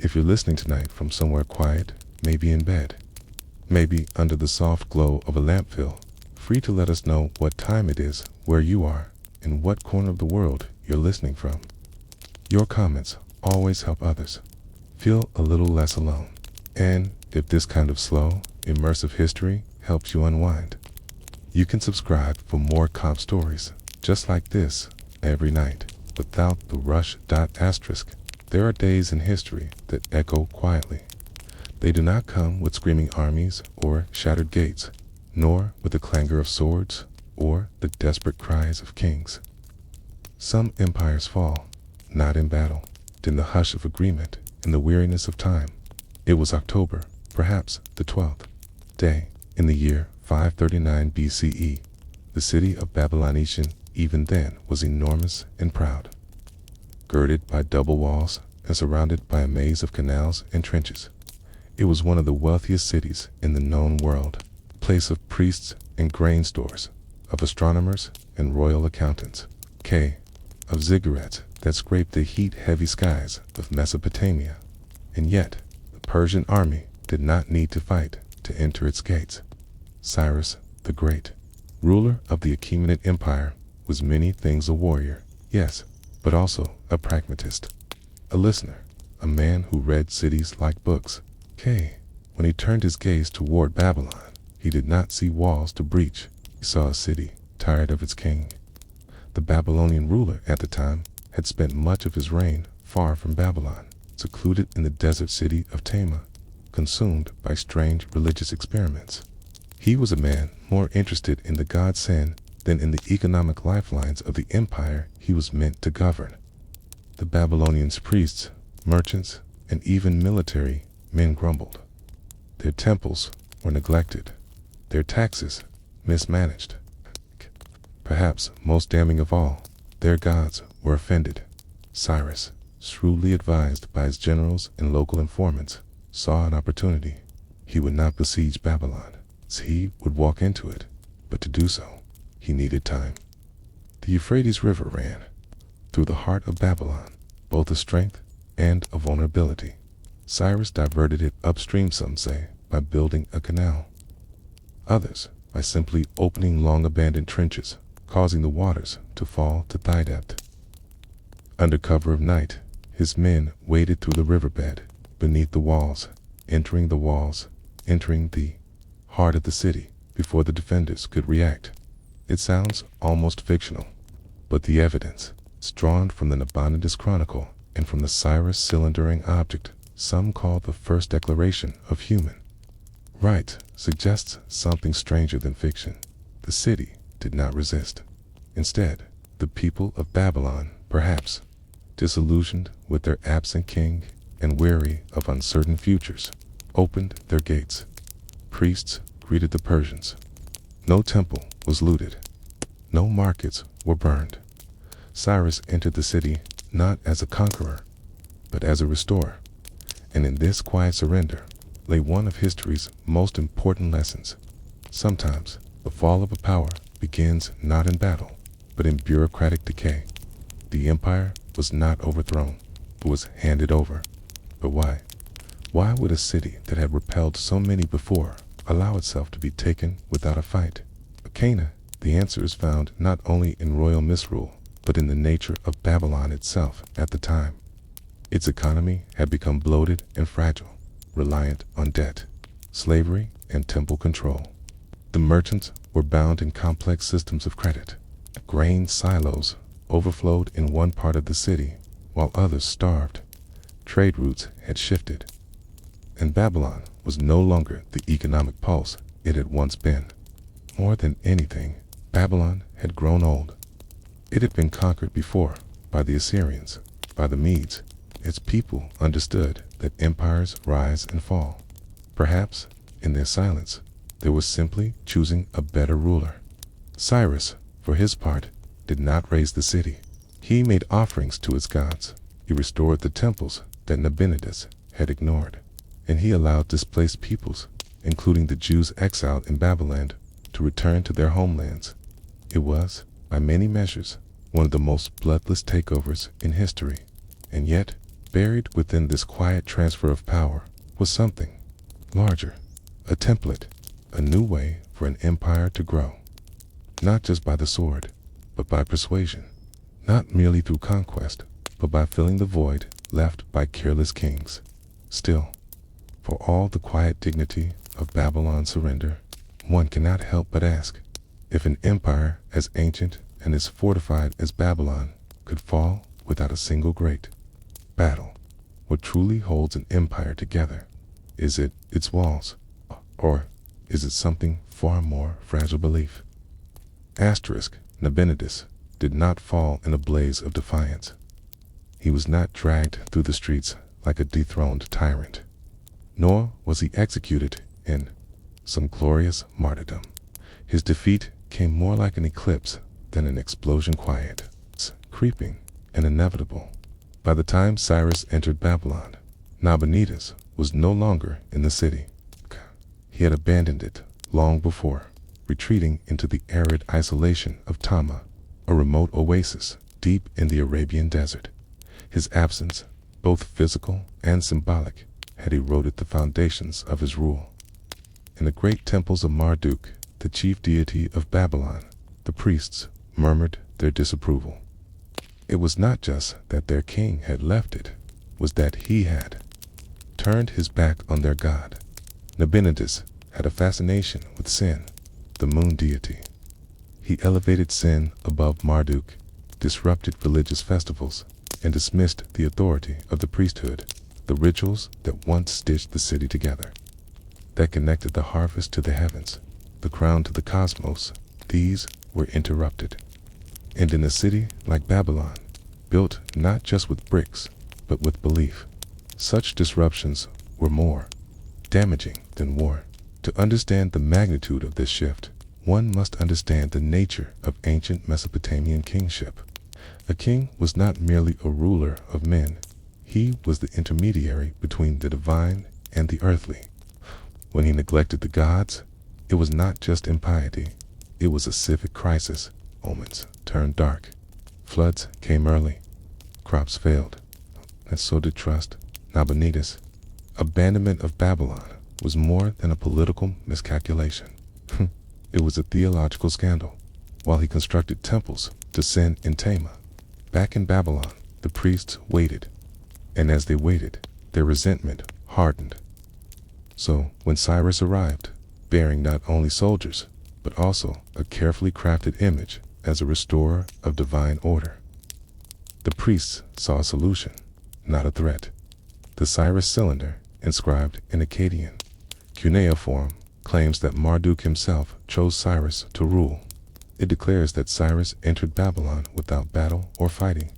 If you're listening tonight from somewhere quiet, maybe in bed, maybe under the soft glow of a lamp, feel free to let us know what time it is, where you are, and what corner of the world you're listening from. Your comments always help others feel a little less alone. And if this kind of slow, immersive history helps you unwind, you can subscribe for more comp stories just like this every night without the rush. Asterisk. There are days in history that echo quietly. They do not come with screaming armies or shattered gates, nor with the clangor of swords or the desperate cries of kings. Some empires fall, not in battle, but in the hush of agreement, in the weariness of time. It was October, perhaps the 12th day, in the year 539 BCE. The city of Babylonetian even then was enormous and proud, girded by double walls and surrounded by a maze of canals and trenches. It was one of the wealthiest cities in the known world, a place of priests and grain stores, of astronomers and royal accountants, of ziggurats that scraped the heat-heavy skies of Mesopotamia. And yet, the Persian army did not need to fight to enter its gates. Cyrus the Great, ruler of the Achaemenid Empire, was many things a warrior, yes, but also a pragmatist, a listener, a man who read cities like books. When he turned his gaze toward Babylon, he did not see walls to breach. He saw a city tired of its king. The Babylonian ruler at the time had spent much of his reign far from Babylon, secluded in the desert city of Tama, consumed by strange religious experiments. He was a man more interested in the god Sin than in the economic lifelines of the empire he was meant to govern. The Babylonians' priests, merchants, and even military men grumbled. Their temples were neglected, their taxes mismanaged. Perhaps most damning of all, their gods were offended. Cyrus, shrewdly advised by his generals and local informants, saw an opportunity. He would not besiege Babylon, as he would walk into it, but to do so, he needed time. The Euphrates River ran through the heart of Babylon, both a strength and a vulnerability. Cyrus diverted it upstream, some say, by building a canal. Others, by simply opening long abandoned trenches, causing the waters to fall to thigh depth. Under cover of night, his men waded through the riverbed, beneath the walls, entering the heart of the city before the defenders could react. It sounds almost fictional, but the evidence, drawn from the Nabonidus Chronicle and from the Cyrus cylindering object some call the first declaration of human right, suggests something stranger than fiction. The city did not resist. Instead, the people of Babylon, perhaps disillusioned with their absent king and weary of uncertain futures, opened their gates. Priests greeted the Persians. No temple was looted. No markets were burned. Cyrus entered the city not as a conqueror, but as a restorer. And in this quiet surrender lay one of history's most important lessons. Sometimes the fall of a power begins not in battle, but in bureaucratic decay. The empire was not overthrown, it was handed over. But why? Why would a city that had repelled so many before allow itself to be taken without a fight? Achaena, the answer is found not only in royal misrule, but in the nature of Babylon itself at the time. Its economy had become bloated and fragile, reliant on debt, slavery, and temple control. The merchants were bound in complex systems of credit. Grain silos overflowed in one part of the city, while others starved. Trade routes had shifted, and Babylon was no longer the economic pulse it had once been. More than anything, Babylon had grown old. It had been conquered before by the Assyrians, by the Medes. Its people understood that empires rise and fall. Perhaps, in their silence, they were simply choosing a better ruler. Cyrus, for his part, did not raise the city. He made offerings to its gods. He restored the temples that Nabonidus had ignored, and he allowed displaced peoples, including the Jews exiled in Babylon, to return to their homelands. It was, by many measures, one of the most bloodless takeovers in history, and yet buried within this quiet transfer of power was something larger, a template, a new way for an empire to grow. Not just by the sword, but by persuasion. Not merely through conquest, but by filling the void left by careless kings. Still, for all the quiet dignity of Babylon's surrender, one cannot help but ask, if an empire as ancient and as fortified as Babylon could fall without a single great battle. What truly holds an empire together? Is it its walls? Or is it something far more fragile belief? Nabonidus did not fall in a blaze of defiance. He was not dragged through the streets like a dethroned tyrant, nor was he executed in some glorious martyrdom. His defeat came more like an eclipse than an explosion, quiet, creeping, and inevitable. By the time Cyrus entered Babylon, Nabonidus was no longer in the city. He had abandoned it long before, retreating into the arid isolation of Tama, a remote oasis deep in the Arabian desert. His absence, both physical and symbolic, had eroded the foundations of his rule. In the great temples of Marduk, the chief deity of Babylon, the priests murmured their disapproval. It was not just that their king had left it, it was that he had turned his back on their god. Nabonidus had a fascination with Sin, the moon deity. He elevated Sin above Marduk, disrupted religious festivals, and dismissed the authority of the priesthood, the rituals that once stitched the city together, that connected the harvest to the heavens, the crown to the cosmos. These were interrupted. And in a city like Babylon, built not just with bricks, but with belief, such disruptions were more damaging than war. To understand the magnitude of this shift, one must understand the nature of ancient Mesopotamian kingship. A king was not merely a ruler of men, he was the intermediary between the divine and the earthly. When he neglected the gods, it was not just impiety, it was a civic crisis. Omens turned dark, floods came early, crops failed, and so did trust. Nabonidus' abandonment of Babylon was more than a political miscalculation. It was a theological scandal. While he constructed temples to Sin in Tama, back in Babylon, the priests waited, and as they waited, their resentment hardened. So when Cyrus arrived, bearing not only soldiers, but also a carefully crafted image as a restorer of divine order, the priests saw a solution, not a threat. The Cyrus cylinder, inscribed in Akkadian cuneiform, claims that Marduk himself chose Cyrus to rule. It declares that Cyrus entered Babylon without battle or fighting,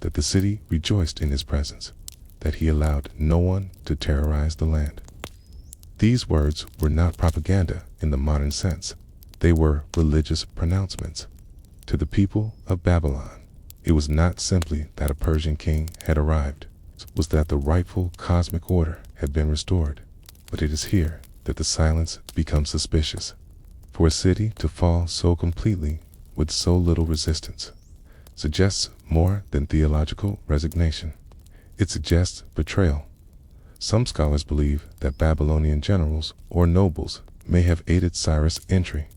that the city rejoiced in his presence, that he allowed no one to terrorize the land. These words were not propaganda in the modern sense. They were religious pronouncements. To the people of Babylon, it was not simply that a Persian king had arrived, it was that the rightful cosmic order had been restored. But it is here that the silence becomes suspicious. For a city to fall so completely with so little resistance suggests more than theological resignation. It suggests betrayal. Some scholars believe that Babylonian generals or nobles may have aided Cyrus' entry.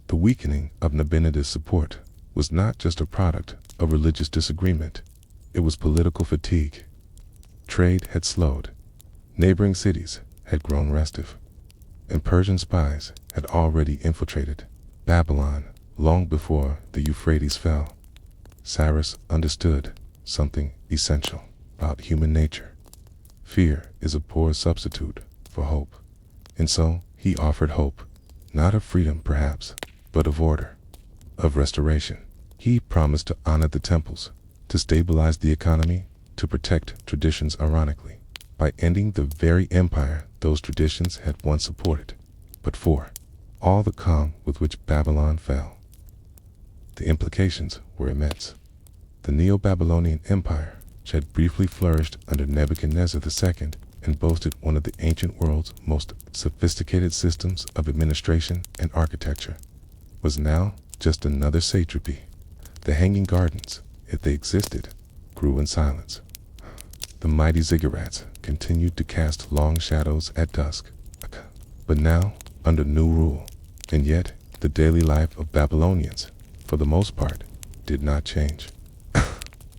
The weakening of Nabonidus' support was not just a product of religious disagreement, it was political fatigue. Trade had slowed, neighboring cities had grown restive, and Persian spies had already infiltrated Babylon long before the Euphrates fell. Cyrus understood something essential about human nature. Fear is a poor substitute for hope, and so he offered hope, not of freedom perhaps, but of order, of restoration. He promised to honor the temples, to stabilize the economy, to protect traditions. Ironically, by ending the very empire those traditions had once supported, but for all the calm with which Babylon fell, the implications were immense. The Neo-Babylonian Empire, which had briefly flourished under Nebuchadnezzar II and boasted one of the ancient world's most sophisticated systems of administration and architecture, was now just another satrapy. The Hanging Gardens, if they existed, grew in silence. The mighty ziggurats continued to cast long shadows at dusk, but now under new rule. And yet, the daily life of Babylonians, for the most part, did not change.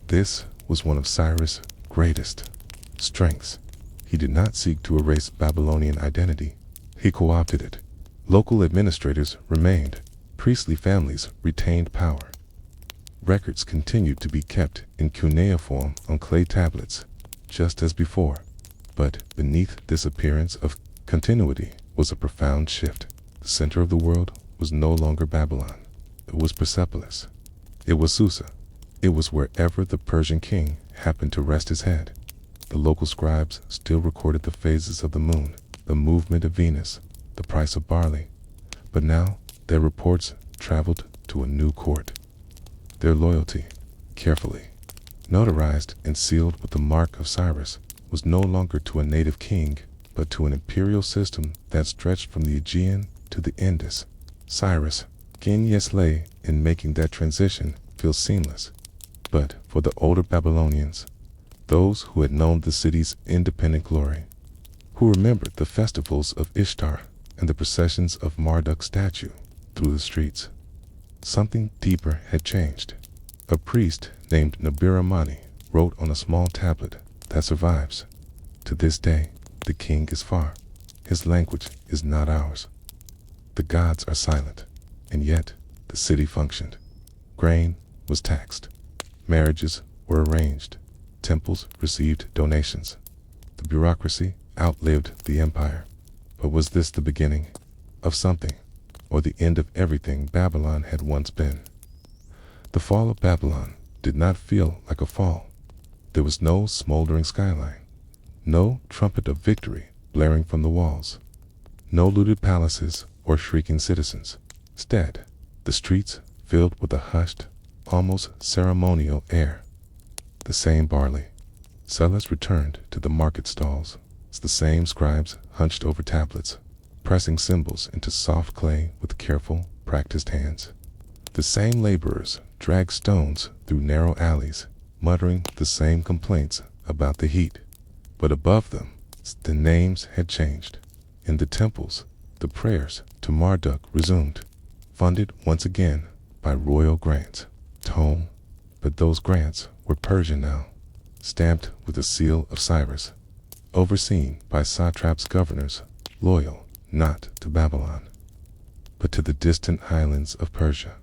This was one of Cyrus' greatest strengths. He did not seek to erase Babylonian identity. He co-opted it. Local administrators remained. Priestly families retained power. Records continued to be kept in cuneiform on clay tablets, just as before. But beneath this appearance of continuity was a profound shift. The center of the world was no longer Babylon. It was Persepolis. It was Susa. It was wherever the Persian king happened to rest his head. The local scribes still recorded the phases of the moon, the movement of Venus, the price of barley. But now their reports traveled to a new court. Their loyalty, carefully notarized and sealed with the mark of Cyrus, was no longer to a native king, but to an imperial system that stretched from the Aegean to the Indus. Cyrus' genius lay in making that transition feel seamless. But for the older Babylonians, those who had known the city's independent glory, who remembered the festivals of Ishtar and the processions of Marduk's statue through the streets, something deeper had changed. A priest named Nabiramani wrote on a small tablet that survives. To this day, the king is far. His language is not ours. The gods are silent, and yet the city functioned. Grain was taxed. Marriages were arranged. Temples received donations. The bureaucracy outlived the empire. But was this the beginning of something, or the end of everything Babylon had once been? The fall of Babylon did not feel like a fall. There was no smoldering skyline, no trumpet of victory blaring from the walls, no looted palaces or shrieking citizens. Instead, the streets filled with a hushed, almost ceremonial air. The same barley. Sellers returned to the market stalls. The same scribes hunched over tablets, pressing symbols into soft clay with careful, practiced hands. The same laborers dragged stones through narrow alleys, muttering the same complaints about the heat. But above them, the names had changed. In the temples, the prayers to Marduk resumed, funded once again by royal grants. But those grants were Persian now, stamped with the seal of Cyrus, overseen by satraps governors, loyal not to Babylon, but to the distant highlands of Persia.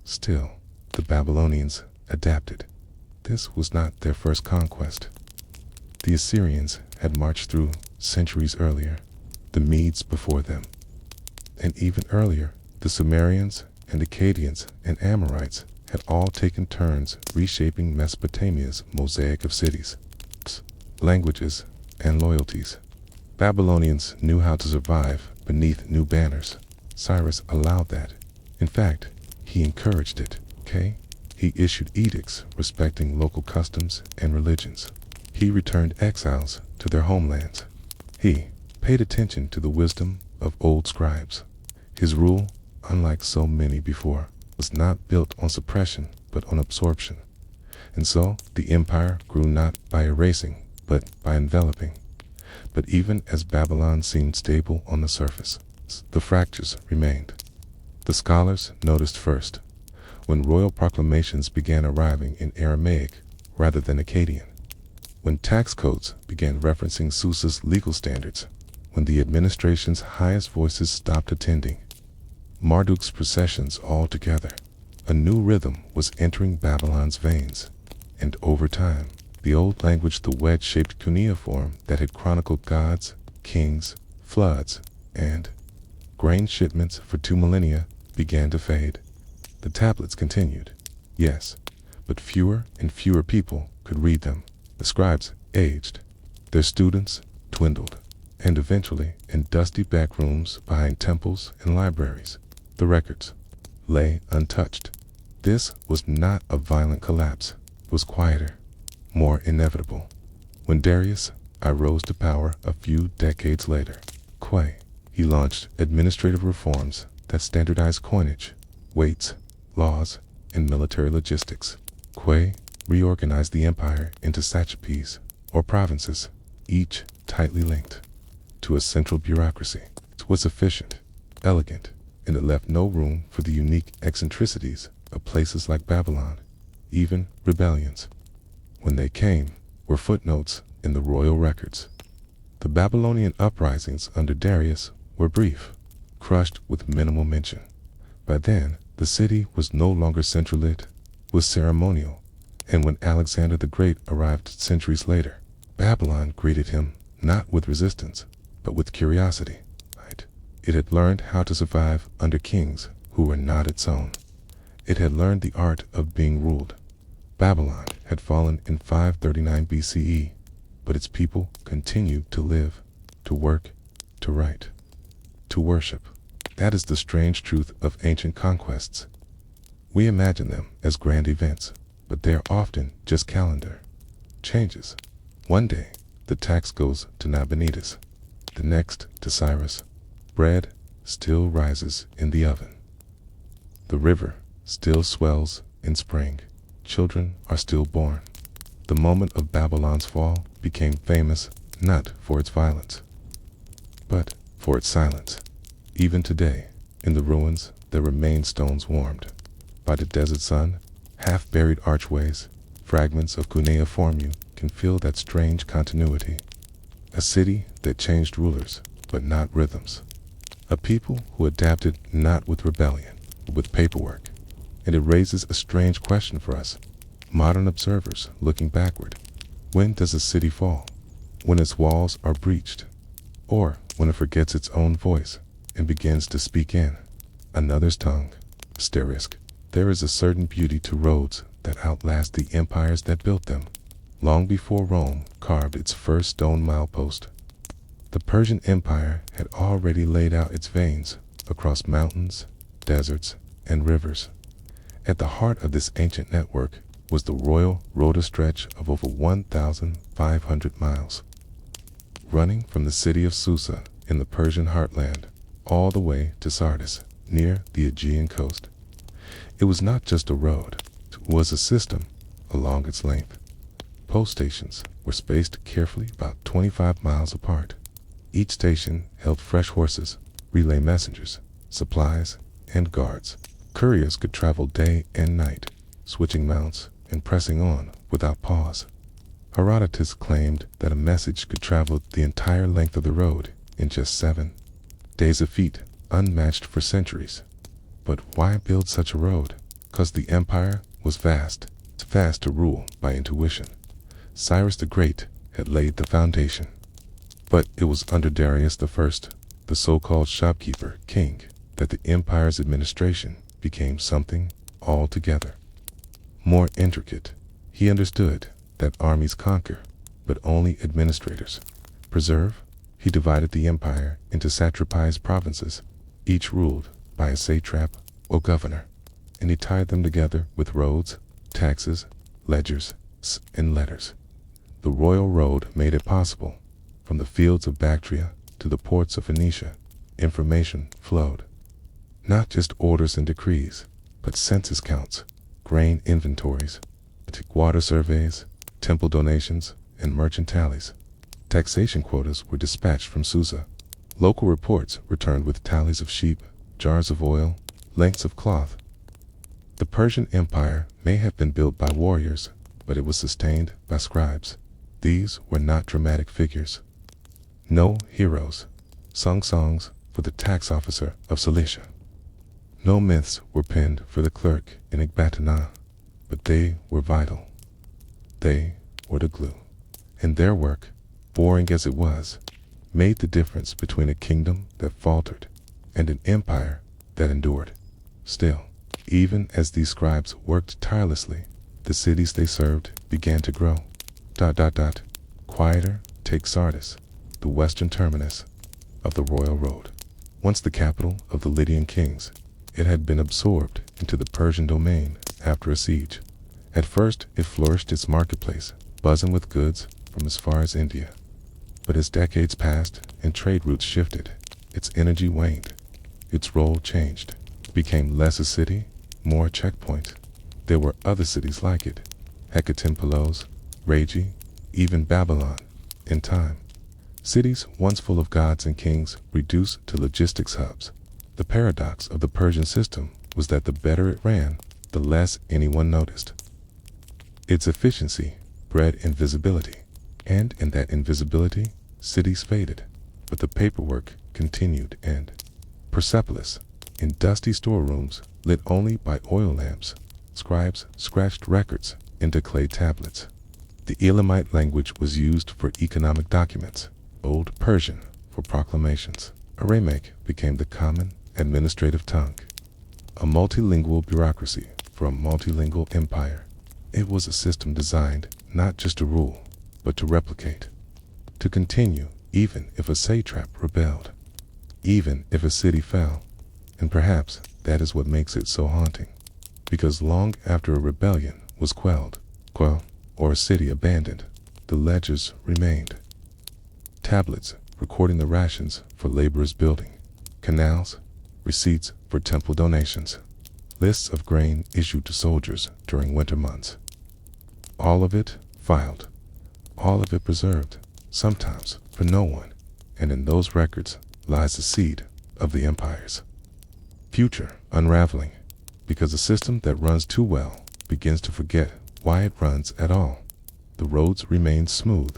Still, the Babylonians adapted. This was not their first conquest. The Assyrians had marched through centuries earlier, the Medes before them, and even earlier, the Sumerians and Akkadians and Amorites had all taken turns reshaping Mesopotamia's mosaic of cities, languages, and loyalties. Babylonians knew how to survive beneath new banners. Cyrus allowed that. In fact, he encouraged it. He issued edicts respecting local customs and religions. He returned exiles to their homelands. He paid attention to the wisdom of old scribes. His rule, unlike so many before, was not built on suppression but on absorption. And so the empire grew not by erasing but by enveloping. But even as Babylon seemed stable on the surface, the fractures remained. The scholars noticed first, when royal proclamations began arriving in Aramaic rather than Akkadian, when tax codes began referencing Susa's legal standards, when the administration's highest voices stopped attending Marduk's processions altogether. A new rhythm was entering Babylon's veins, and over time, the old language, the wedge-shaped cuneiform that had chronicled gods, kings, floods, and grain shipments for 2 millennia, began to fade. The tablets continued, yes, but fewer and fewer people could read them. The scribes aged, their students dwindled, and eventually, in dusty back rooms behind temples and libraries, the records lay untouched. This was not a violent collapse. It was quieter, more inevitable. When Darius rose to power a few decades later, he launched administrative reforms that standardized coinage, weights, laws, and military logistics. Reorganized the empire into satrapies, or provinces, each tightly linked to a central bureaucracy. It was efficient, elegant, and it left no room for the unique eccentricities of places like Babylon. Even rebellions, when they came, were footnotes in the royal records. The Babylonian uprisings under Darius were brief, crushed with minimal mention. By then, the city was no longer centralized, was ceremonial, and when Alexander the Great arrived centuries later, Babylon greeted him not with resistance, but with curiosity. It had learned how to survive under kings who were not its own. It had learned the art of being ruled. Babylon had fallen in 539 BCE, but its people continued to live, to work, to write, to worship. That is the strange truth of ancient conquests. We imagine them as grand events, but they are often just calendar changes. One day, the tax goes to Nabonidus, the next to Cyrus. Bread still rises in the oven. The river still swells in spring. Children are still born. The moment of Babylon's fall became famous not for its violence, but for its silence. Even today, in the ruins, there remain stones warmed by the desert sun, half-buried archways, fragments of cuneiform can feel that strange continuity. A city that changed rulers, but not rhythms. A people who adapted not with rebellion, but with paperwork. And it raises a strange question for us, modern observers looking backward. When does a city fall? When its walls are breached? Or when it forgets its own voice and begins to speak in another's tongue? Asterisk. There is a certain beauty to roads that outlast the empires that built them. Long before Rome carved its first stone milepost, the Persian Empire had already laid out its veins across mountains, deserts, and rivers. At the heart of this ancient network was the royal road, a stretch of over 1,500 miles, running from the city of Susa in the Persian heartland all the way to Sardis, near the Aegean coast. It was not just a road, it was a system along its length. Post stations were spaced carefully about 25 miles apart. Each station held fresh horses, relay messengers, supplies, and guards. Couriers could travel day and night, switching mounts and pressing on without pause. Herodotus claimed that a message could travel the entire length of the road in just 7 days, a feat unmatched for centuries. But why build such a road? Because the empire was vast to rule by intuition. Cyrus the Great had laid the foundation. But it was under Darius the First, the so-called shopkeeper king, that the empire's administration became something altogether more intricate. He understood that armies conquer, but only administrators preserve. He divided the empire into satrapized provinces, each ruled by a satrap or governor, and he tied them together with roads, taxes, ledgers, and letters. The royal road made it possible. From the fields of Bactria to the ports of Phoenicia, information flowed. Not just orders and decrees, but census counts, grain inventories, water surveys, temple donations, and merchant tallies. Taxation quotas were dispatched from Susa. Local reports returned with tallies of sheep, jars of oil, lengths of cloth. The Persian Empire may have been built by warriors, but it was sustained by scribes. These were not dramatic figures. No heroes sung songs for the tax officer of Cilicia. No myths were penned for the clerk in Ecbatana, but they were vital. They were the glue. And their work, boring as it was, made the difference between a kingdom that faltered and an empire that endured. Still, even as these scribes worked tirelessly, the cities they served began to grow. Quieter, take Sardis, the western terminus of the royal road. Once the capital of the Lydian kings, it had been absorbed into the Persian domain after a siege. At first, it flourished its marketplace, buzzing with goods from as far as India. But as decades passed and trade routes shifted, its energy waned. Its role changed. It became less a city, more a checkpoint. There were other cities like it: Hecatompylos, Ragi, even Babylon, in time. Cities once full of gods and kings reduced to logistics hubs. The paradox of the Persian system was that the better it ran, the less anyone noticed. Its efficiency bred invisibility, and in that invisibility, cities faded, but the paperwork continued, and Persepolis, in dusty storerooms lit only by oil lamps, scribes scratched records into clay tablets. The Elamite language was used for economic documents, Old Persian for proclamations. Aramaic became the common administrative tongue, a multilingual bureaucracy for a multilingual empire. It was a system designed not just to rule, but to replicate, to continue even if a satrap rebelled, even if a city fell. And perhaps that is what makes it so haunting, because long after a rebellion was quelled, or a city abandoned, the ledgers remained. Tablets recording the rations for laborers building, canals, receipts for temple donations, lists of grain issued to soldiers during winter months. All of it filed, all of it preserved, sometimes for no one, and in those records lies the seed of the empire's future unraveling, because a system that runs too well begins to forget why it runs at all. The roads remained smooth,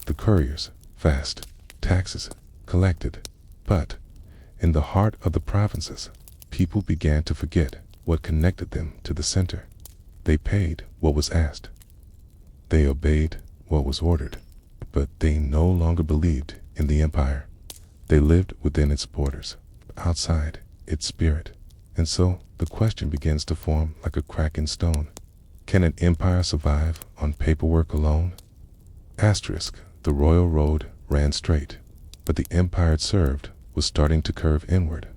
the couriers fast, taxes collected, but in the heart of the provinces, people began to forget what connected them to the center. They paid what was asked. They obeyed what was ordered, but they no longer believed in the empire. They lived within its borders, outside its spirit. And so the question begins to form like a crack in stone. Can an empire survive on paperwork alone? Asterisk, the royal road ran straight, but the empire it served was starting to curve inward.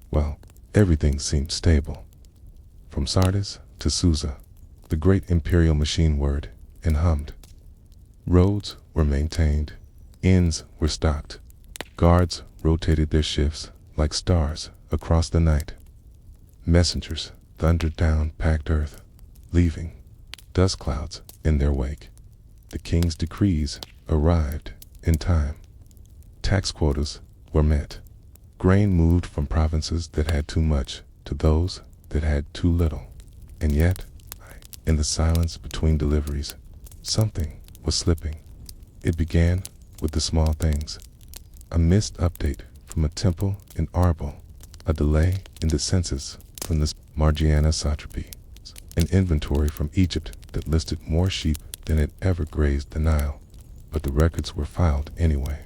Well, everything seemed stable. From Sardis to Susa, the great imperial machine whirred and hummed. Roads were maintained, inns were stocked, guards rotated their shifts like stars across the night. Messengers thundered down packed earth, leaving dust clouds in their wake. The king's decrees arrived in time. Tax quotas were met. Grain moved from provinces that had too much to those that had too little. And yet, in the silence between deliveries, something was slipping. It began with the small things. A missed update from a temple in Arbel, a delay in the census from the Margiana satrapy, an inventory from Egypt that listed more sheep than had ever grazed the Nile. But the records were filed anyway,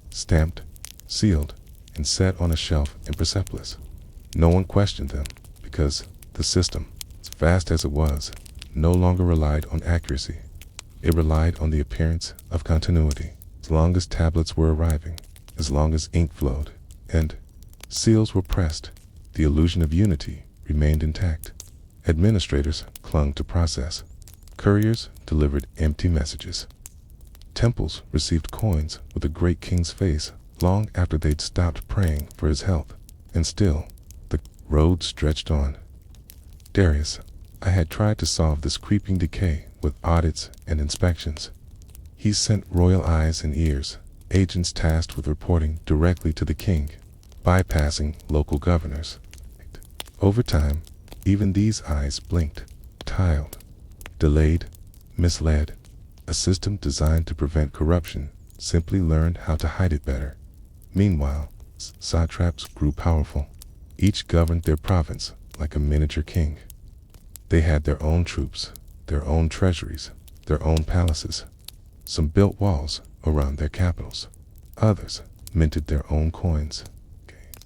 stamped, sealed, and set on a shelf in Persepolis. No one questioned them because the system, as vast as it was, no longer relied on accuracy. It relied on the appearance of continuity. As long as tablets were arriving, as long as ink flowed, and seals were pressed, the illusion of unity remained intact. Administrators clung to process. Couriers delivered empty messages. Temples received coins with a great king's face long after they'd stopped praying for his health. And still, the road stretched on. Darius, I had tried to solve this creeping decay with audits and inspections. He sent royal eyes and ears, agents tasked with reporting directly to the king, bypassing local governors. Over time, even these eyes blinked, tiled, delayed, misled. A system designed to prevent corruption simply learned how to hide it better. Meanwhile, satraps grew powerful. Each governed their province like a miniature king. They had their own troops, their own treasuries, their own palaces. Some built walls around their capitals. Others minted their own coins.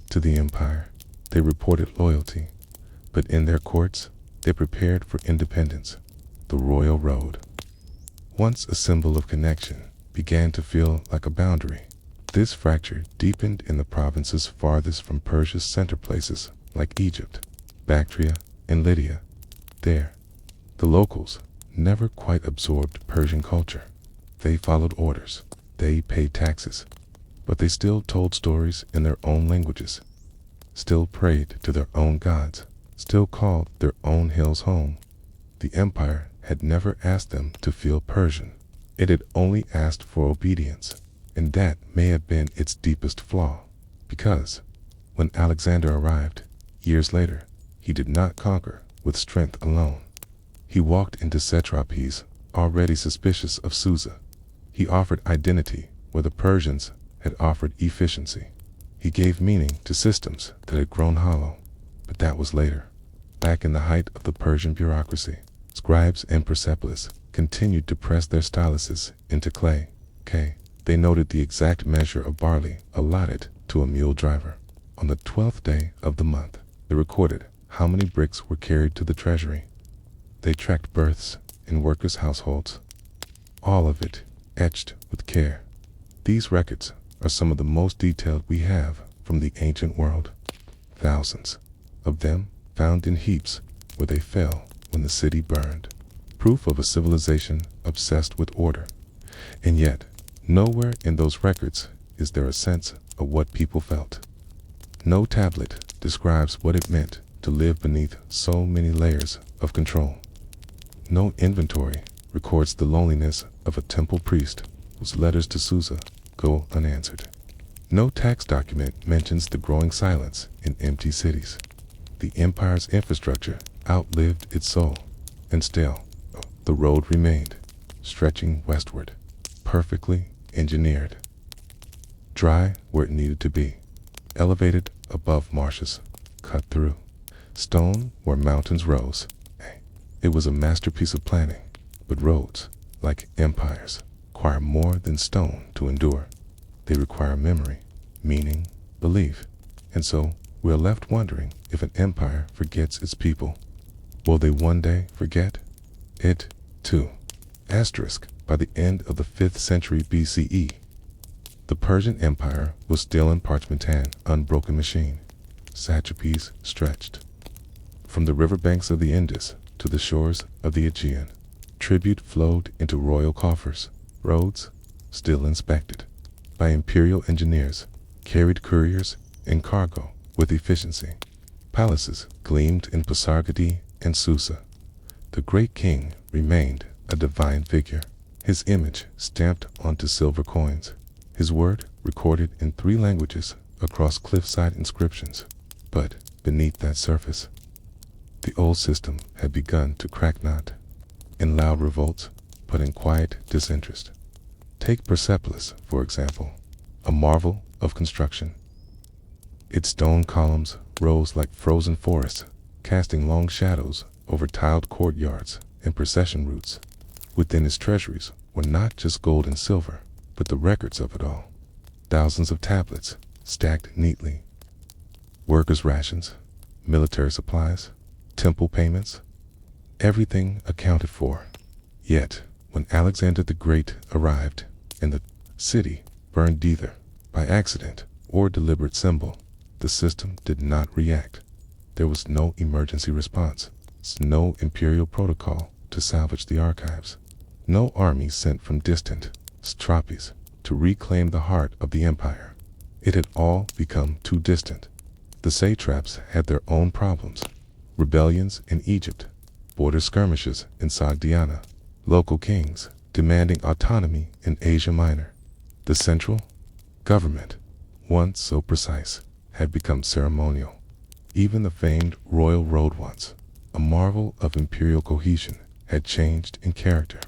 To the empire, they reported loyalty, but in their courts, they prepared for independence. The royal road, once a symbol of connection, began to feel like a boundary. This fracture deepened in the provinces farthest from Persia's center places like Egypt, Bactria, and Lydia. There, the locals never quite absorbed Persian culture. They followed orders, they paid taxes, but they still told stories in their own languages, still prayed to their own gods, still called their own hills home. The empire had never asked them to feel Persian. It had only asked for obedience, and that may have been its deepest flaw, because when Alexander arrived, years later, he did not conquer with strength alone. He walked into satrapies already suspicious of Susa. He offered identity where the Persians had offered efficiency. He gave meaning to systems that had grown hollow, but that was later. Back in the height of the Persian bureaucracy, scribes and Persepolis continued to press their styluses into clay. They noted the exact measure of barley allotted to a mule driver. On the 12th day of the month, they recorded how many bricks were carried to the treasury. They tracked births in workers' households. All of it etched with care. These records are some of the most detailed we have from the ancient world. Thousands of them found in heaps where they fell when the city burned. Proof of a civilization obsessed with order. And yet, nowhere in those records is there a sense of what people felt. No tablet describes what it meant to live beneath so many layers of control. No inventory records the loneliness of a temple priest whose letters to Susa go unanswered. No tax document mentions the growing silence in empty cities. The empire's infrastructure outlived its soul, and still, the road remained, stretching westward, perfectly engineered. Dry where it needed to be, elevated above marshes, cut through, stone where mountains rose. It was a masterpiece of planning, but roads, like empires, require more than stone to endure. They require memory, meaning, belief, and so we are left wondering if an empire forgets its people. Will they one day forget it too? Asterisk, by the end of the 5th century BCE, the Persian Empire was still in parchmentan, unbroken machine. Satrapies stretched from the riverbanks of the Indus to the shores of the Aegean. Tribute flowed into royal coffers. Roads, still inspected by imperial engineers, carried couriers and cargo with efficiency. Palaces gleamed in Pasargadae and Susa. The great king remained a divine figure, his image stamped onto silver coins, his word recorded in 3 languages across cliffside inscriptions. But beneath that surface, the old system had begun to crack not in loud revolts, but in quiet disinterest. Take Persepolis, for example, a marvel of construction. Its stone columns rose like frozen forests, casting long shadows over tiled courtyards and procession routes. Within its treasuries were not just gold and silver, but the records of it all. Thousands of tablets stacked neatly. Workers' rations, military supplies, temple payments, everything accounted for. Yet, when Alexander the Great arrived, and the city burned either by accident or deliberate symbol, the system did not react. There was no emergency response, no imperial protocol to salvage the archives, no army sent from distant satrapies to reclaim the heart of the empire. It had all become too distant. The satraps had their own problems: rebellions in Egypt, border skirmishes in Sogdiana, local kings demanding autonomy in Asia Minor. The central government, once so precise, had become ceremonial. Even the famed royal road, once a marvel of imperial cohesion, had changed in character.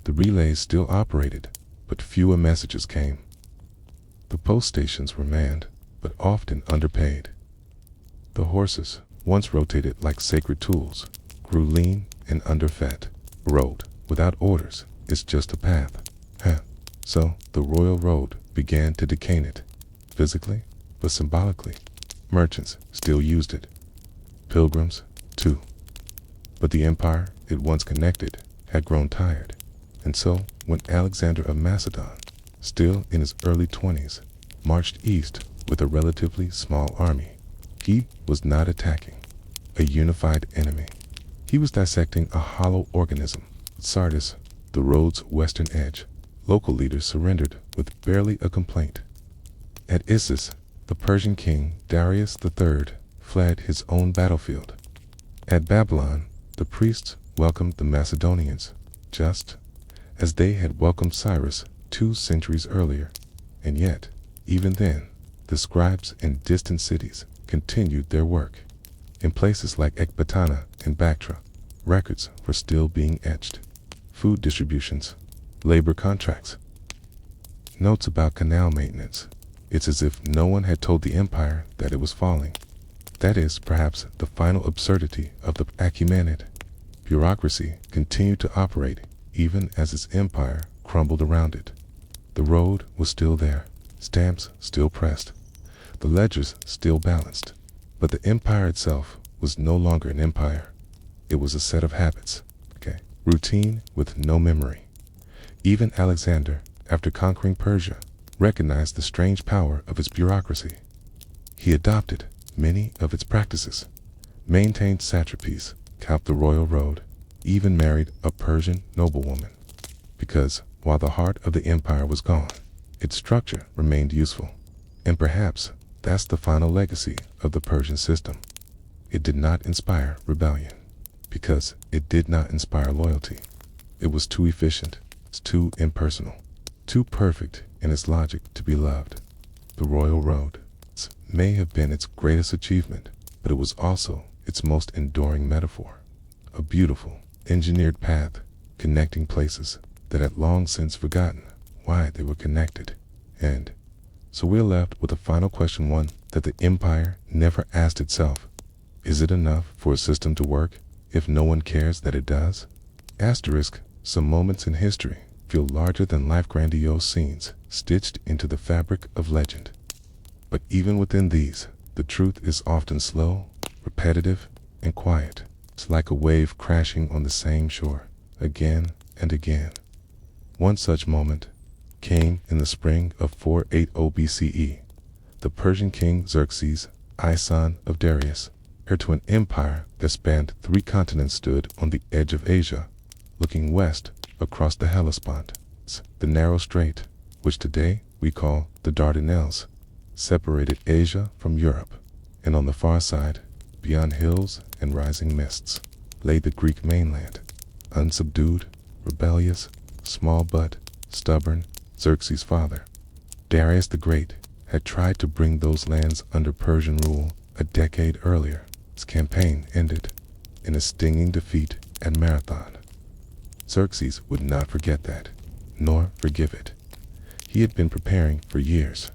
The relays still operated, but fewer messages came. The post stations were manned, but often underpaid. The horses, once rotated like sacred tools, grew lean and underfed. A road without orders is just a path. So the royal road began to decay it, physically, but symbolically. Merchants still used it. Pilgrims, too. But the empire it once connected had grown tired. And so, when Alexander of Macedon, still in his early 20s, marched east with a relatively small army, he was not attacking a unified enemy. He was dissecting a hollow organism. Sardis, the road's western edge, local leaders surrendered with barely a complaint. At Issus, the Persian king Darius III fled his own battlefield. At Babylon, the priests welcomed the Macedonians, just as they had welcomed Cyrus 2 centuries earlier. And yet, even then, the scribes in distant cities continued their work. In places like Ecbatana and Bactra, records were still being etched. Food distributions, labor contracts, notes about canal maintenance. It's as if no one had told the empire that it was falling. That is perhaps the final absurdity of the Achaemenid. Bureaucracy continued to operate even as its empire crumbled around it. The road was still there, stamps still pressed, the ledgers still balanced. But the empire itself was no longer an empire. It was a set of habits, routine with no memory. Even Alexander, after conquering Persia, recognized the strange power of its bureaucracy. He adopted many of its practices, maintained satrapies, kept the royal road, even married a Persian noblewoman. Because while the heart of the empire was gone, its structure remained useful. And perhaps that's the final legacy of the Persian system. It did not inspire rebellion, because it did not inspire loyalty. It was too efficient, too impersonal, too perfect in its logic to be loved. The royal road may have been its greatest achievement, but it was also its most enduring metaphor. A beautiful, engineered path connecting places that had long since forgotten why they were connected. And so we're left with a final question, one that the empire never asked itself. Is it enough for a system to work if no one cares that it does? Asterisk, some moments in history feel larger than life, grandiose scenes stitched into the fabric of legend. But even within these, the truth is often slow, repetitive, and quiet. It's like a wave crashing on the same shore, again and again. One such moment came in the spring of 480 BCE. The Persian king Xerxes, son of Darius, heir to an empire that spanned 3 continents, stood on the edge of Asia, looking west across the Hellespont. The narrow strait, which today we call the Dardanelles, separated Asia from Europe, and on the far side, beyond hills and rising mists, lay the Greek mainland. Unsubdued, rebellious, small but stubborn, Xerxes' father, Darius the Great, had tried to bring those lands under Persian rule a decade earlier. His campaign ended in a stinging defeat at Marathon. Xerxes would not forget that, nor forgive it. He had been preparing for years,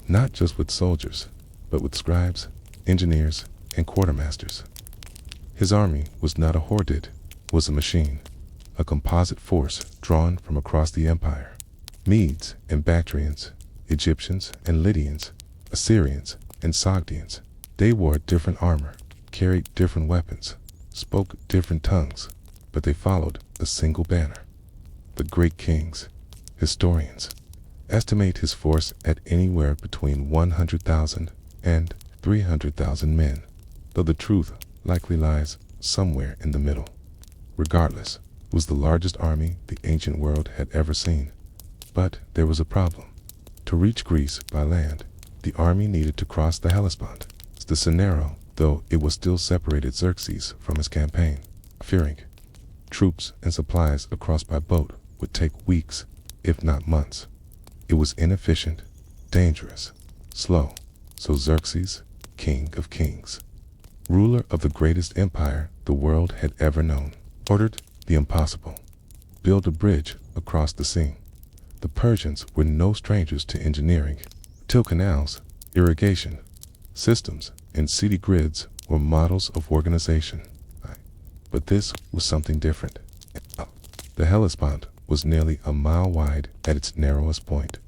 not just with soldiers, but with scribes, engineers, and quartermasters. His army was not a horde, it was a machine, a composite force drawn from across the empire. Medes and Bactrians, Egyptians and Lydians, Assyrians and Sogdians. They wore different armor, carried different weapons, spoke different tongues, but they followed a single banner. The great kings, historians, estimate his force at anywhere between 100,000 and 300,000 men, though the truth likely lies somewhere in the middle. Regardless, it was the largest army the ancient world had ever seen. But there was a problem. To reach Greece by land, the army needed to cross the Hellespont. The scenario, though it was still separated Xerxes from his campaign, fearing troops and supplies across by boat would take weeks, if not months. It was inefficient, dangerous, slow. So Xerxes, king of kings, ruler of the greatest empire the world had ever known, ordered the impossible: build a bridge across the sea. The Persians were no strangers to engineering. Till canals, irrigation systems, and city grids were models of organization. But this was something different. The Hellespont was nearly a mile wide at its narrowest point,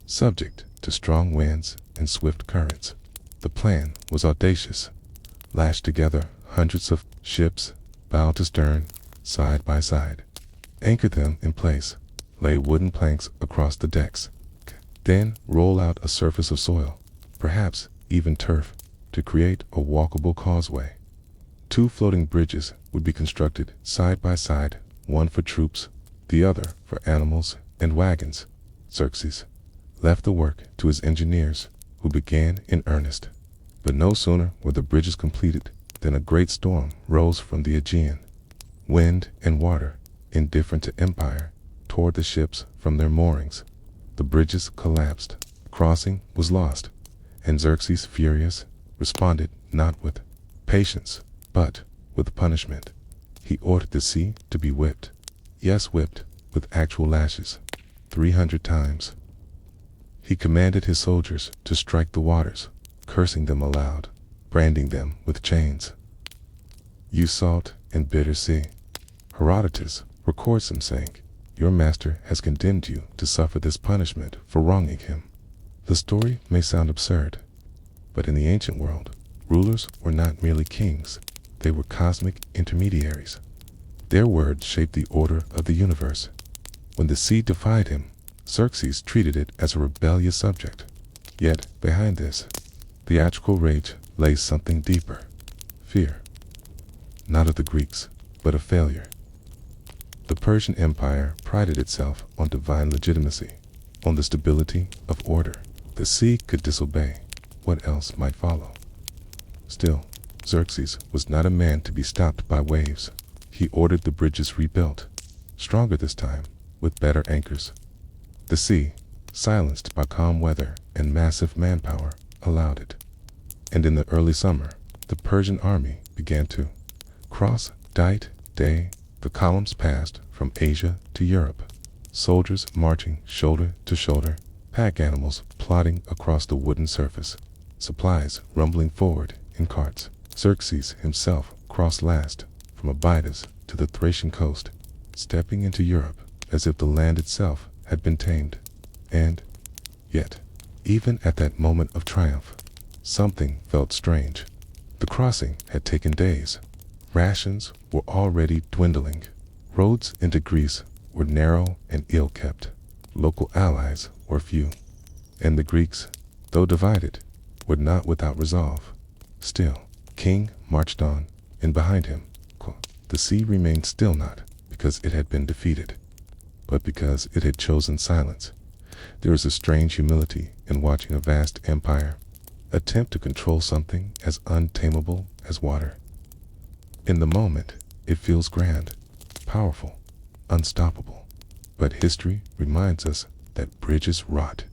subject to strong winds and swift currents. The plan was audacious: lash together hundreds of ships, bow to stern, side by side, anchor them in place, lay wooden planks across the decks, then roll out a surface of soil, perhaps even turf, to create a walkable causeway. 2 floating bridges would be constructed side by side, one for troops, the other for animals and wagons. Xerxes left the work to his engineers, who began in earnest. But no sooner were the bridges completed than a great storm rose from the Aegean. Wind and water, indifferent to empire, tore the ships from their moorings. The bridges collapsed, crossing was lost, and Xerxes, furious, responded not with patience, but with punishment. He ordered the sea to be whipped. Yes, whipped, with actual lashes, 300 times. He commanded his soldiers to strike the waters, cursing them aloud, branding them with chains. You salt and bitter sea. Herodotus records him saying, your master has condemned you to suffer this punishment for wronging him. The story may sound absurd, but in the ancient world, rulers were not merely kings, they were cosmic intermediaries. Their words shaped the order of the universe. When the sea defied him, Xerxes treated it as a rebellious subject. Yet, behind this theatrical rage lay something deeper. Fear. Not of the Greeks, but of failure. The Persian Empire prided itself on divine legitimacy, on the stability of order. The sea could disobey. What else might follow? Still, Xerxes was not a man to be stopped by waves. He ordered the bridges rebuilt, stronger this time, with better anchors. The sea, silenced by calm weather and massive manpower, allowed it. And in the early summer, the Persian army began to cross day. The columns passed from Asia to Europe, soldiers marching shoulder to shoulder, pack animals plodding across the wooden surface, supplies rumbling forward in carts. Xerxes himself crossed last, from Abydos to the Thracian coast, stepping into Europe as if the land itself had been tamed. And yet, even at that moment of triumph, something felt strange. The crossing had taken days. Rations were already dwindling. Roads into Greece were narrow and ill-kept. Local allies were few. And the Greeks, though divided, were not without resolve. Still, King marched on, and behind him, the sea remained still, not because it had been defeated, but because it had chosen silence. There is a strange humility in watching a vast empire attempt to control something as untamable as water. In the moment, it feels grand, powerful, unstoppable. But history reminds us that bridges rot,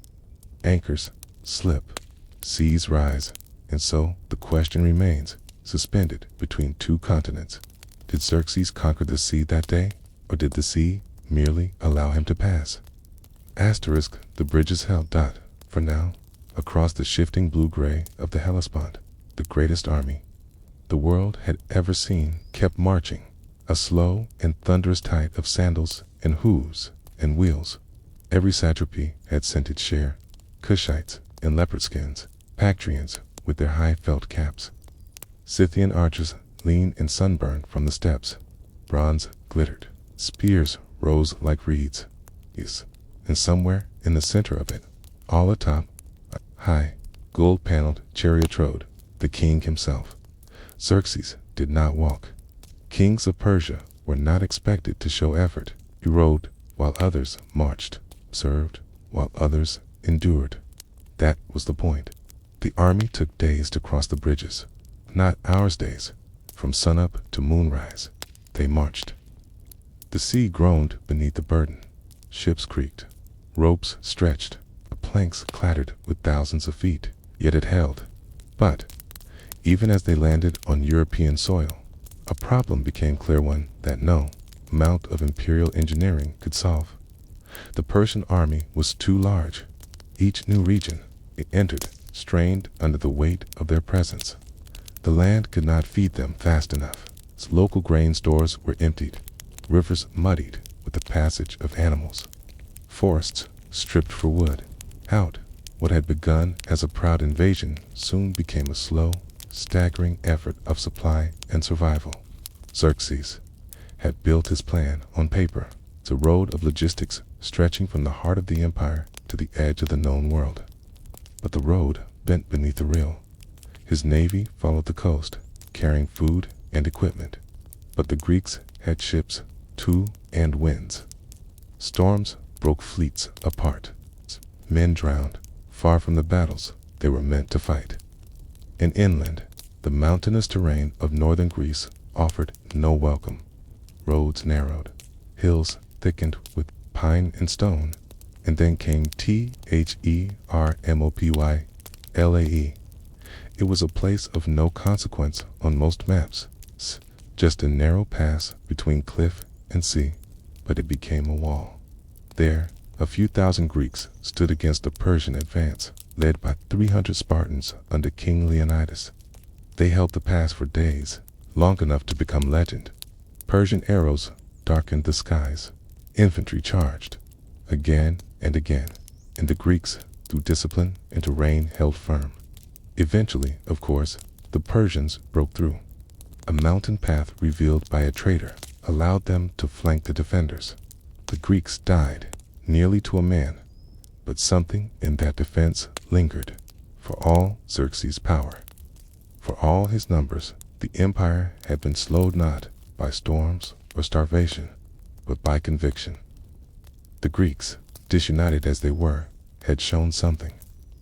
anchors slip, seas rise, and so the question remains, suspended between two continents. Did Xerxes conquer the sea that day, or did the sea merely allow him to pass? Asterisk, the bridges held. For now, across the shifting blue-gray of the Hellespont, the greatest army the world had ever seen kept marching, a slow and thunderous tide of sandals and hooves and wheels. Every satrapy had sent its share, Cushites in leopard skins, Bactrians with their high felt caps, Scythian archers lean and sunburned from the steppes. Bronze glittered, spears rose like reeds. Yes, and somewhere in the center of it, all atop a high, gold-paneled chariot rode the king himself. Xerxes did not walk. Kings of Persia were not expected to show effort. He rode while others marched, served while others endured. That was the point. The army took days to cross the bridges, not hours days. From sunup to moonrise, they marched. The sea groaned beneath the burden. Ships creaked, ropes stretched, planks clattered with thousands of feet, yet it held. But even as they landed on European soil, a problem became clear, one that no amount of imperial engineering could solve. The Persian army was too large. Each new region it entered strained under the weight of their presence. The land could not feed them fast enough. Its local grain stores were emptied, rivers muddied with the passage of animals, forests stripped for wood. Out, what had begun as a proud invasion soon became a slow, staggering effort of supply and survival. Xerxes had built his plan on paper. It's a road of logistics stretching from the heart of the empire to the edge of the known world. But the road bent beneath the real. His navy followed the coast, carrying food and equipment. But the Greeks had ships, too, and winds. Storms broke fleets apart. Men drowned, far from the battles they were meant to fight. And inland, the mountainous terrain of northern Greece offered no welcome. roads narrowed, hills thickened with pine and stone, and then came Thermopylae. It was a place of no consequence on most maps, just a narrow pass between cliff and sea, but it became a wall. There, a few thousand Greeks stood against a Persian advance, led by 300 Spartans under King Leonidas. They held the pass for days, long enough to become legend. Persian arrows darkened the skies. Infantry charged, again and again, and the Greeks, through discipline and terrain, held firm. Eventually, of course, the Persians broke through. A mountain path revealed by a traitor allowed them to flank the defenders. The Greeks died, nearly to a man, but something in that defense lingered. For all Xerxes' power, for all his numbers, the empire had been slowed not by storms or starvation, but by conviction. The Greeks, disunited as they were, had shown something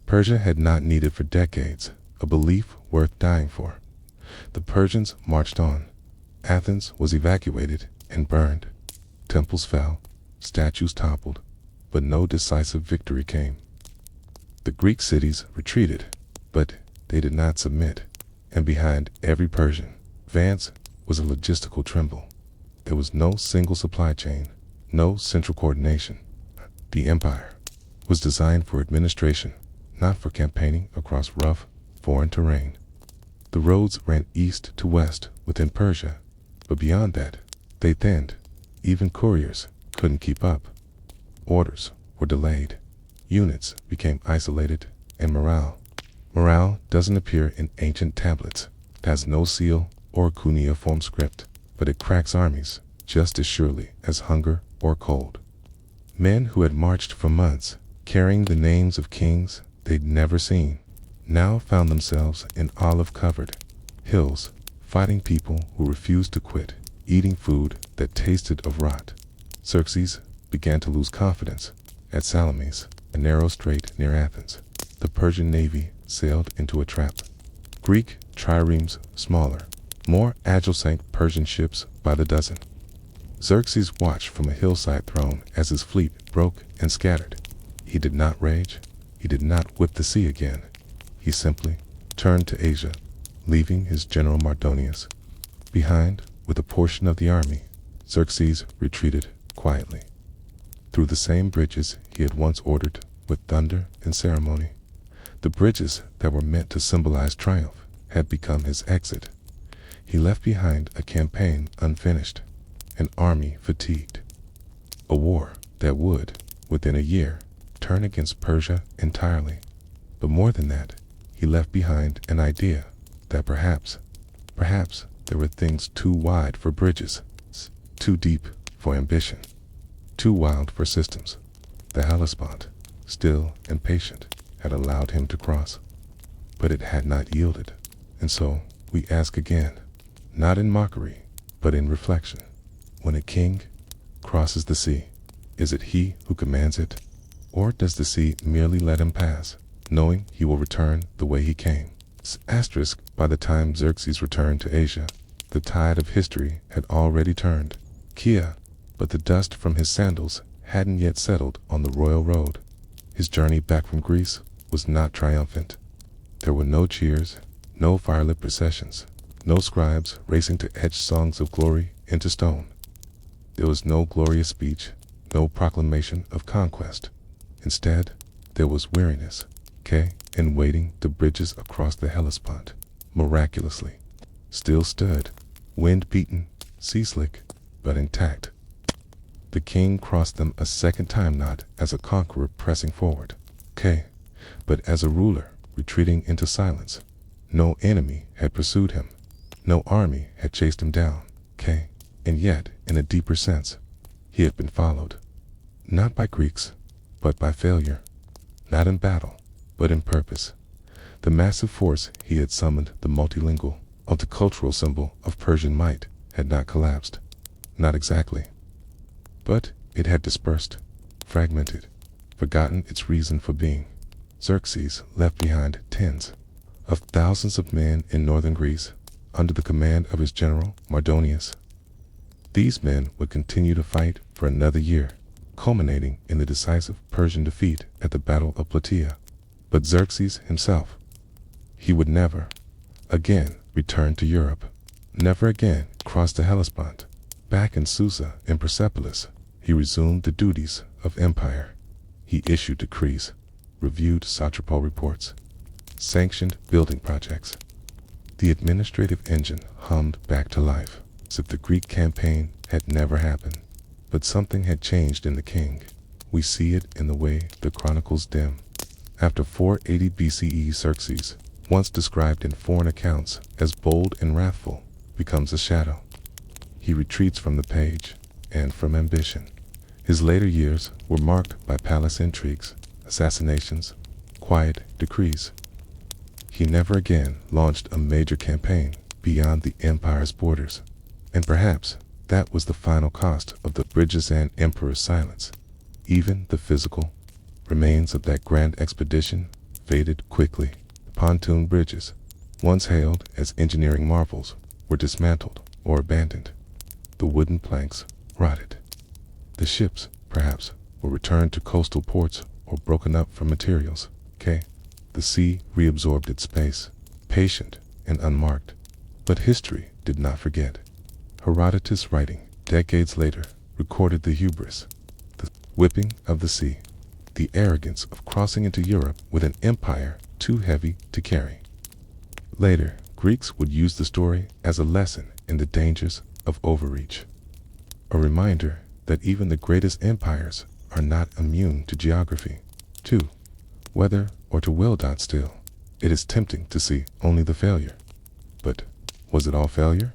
Persia had not needed for decades, a belief worth dying for. The Persians marched on. Athens was evacuated and burned. Temples fell, statues toppled, but no decisive victory came. The Greek cities retreated, but they did not submit, and behind every Persian advance was a logistical tremble. There was no single supply chain, no central coordination. The empire was designed for administration, not for campaigning across rough, foreign terrain. The roads ran east to west within Persia, but beyond that, they thinned. Even couriers couldn't keep up. Orders were delayed. Units became isolated, and morale doesn't appear in ancient tablets. It has no seal or cuneiform script, but it cracks armies just as surely as hunger or cold. Men who had marched for months, carrying the names of kings they'd never seen, now found themselves in olive-covered hills, fighting people who refused to quit, eating food that tasted of rot. Xerxes began to lose confidence. At Salamis, a narrow strait near Athens, the Persian navy sailed into a trap. Greek triremes, smaller, more agile, sank Persian ships by the dozen. Xerxes watched from a hillside throne as his fleet broke and scattered. He did not rage. He did not whip the sea again. He simply turned to Asia, leaving his general Mardonius behind with a portion of the army. Xerxes retreated quietly through the same bridges he had once ordered with thunder and ceremony. The bridges that were meant to symbolize triumph had become his exit. He left behind a campaign unfinished, an army fatigued, a war that would, within a year, turn against Persia entirely. But more than that, he left behind an idea that perhaps there were things too wide for bridges, too deep for ambition, too wild for systems. The Hellespont, still and patient, had allowed him to cross, but it had not yielded. And so we ask again, not in mockery, but in reflection. When a king crosses the sea, is it he who commands it, or does the sea merely let him pass, knowing he will return the way he came? Asterisk, by the time Xerxes returned to Asia, the tide of history had already turned. But the dust from his sandals hadn't yet settled on the royal road. His journey back from Greece was not triumphant. There were no cheers, no firelit processions, no scribes racing to etch songs of glory into stone. There was no glorious speech, no proclamation of conquest. Instead, there was weariness, and waiting. The bridges across the Hellespont, miraculously, still stood, wind-beaten, sea-slick, but intact. The king crossed them a second time, not as a conqueror pressing forward, but as a ruler retreating into silence. No enemy had pursued him. No army had chased him down, and yet, in a deeper sense, he had been followed. Not by Greeks, but by failure. Not in battle, but in purpose. The massive force he had summoned, the multilingual, multicultural symbol of Persian might, had not collapsed. Not exactly. But it had dispersed, fragmented, forgotten its reason for being. Xerxes left behind tens of thousands of men in northern Greece, under the command of his general Mardonius. These men would continue to fight for another year, culminating in the decisive Persian defeat at the Battle of Plataea. But Xerxes himself, he would never again return to Europe, never again cross the Hellespont. Back in Susa in Persepolis, he resumed the duties of empire. He issued decrees, reviewed satrapal reports, sanctioned building projects. The administrative engine hummed back to life, as if the Greek campaign had never happened. But something had changed in the king. We see it in the way the chronicles dim. After 480 BCE, Xerxes, once described in foreign accounts as bold and wrathful, becomes a shadow. He retreats from the page and from ambition. His later years were marked by palace intrigues, assassinations, quiet decrees. He never again launched a major campaign beyond the empire's borders, and perhaps that was the final cost of the bridges and emperor's silence. Even the physical remains of that grand expedition faded quickly. The pontoon bridges, once hailed as engineering marvels, were dismantled or abandoned. The wooden planks rotted. The ships, perhaps, were returned to coastal ports or broken up from materials. The sea reabsorbed its space, patient and unmarked. But history did not forget. Herodotus, writing decades later, recorded the hubris, the whipping of the sea, the arrogance of crossing into Europe with an empire too heavy to carry. Later, Greeks would use the story as a lesson in the dangers of overreach, a reminder that even the greatest empires are not immune to geography, to weather, or to will. Still, it is tempting to see only the failure. But was it all failure?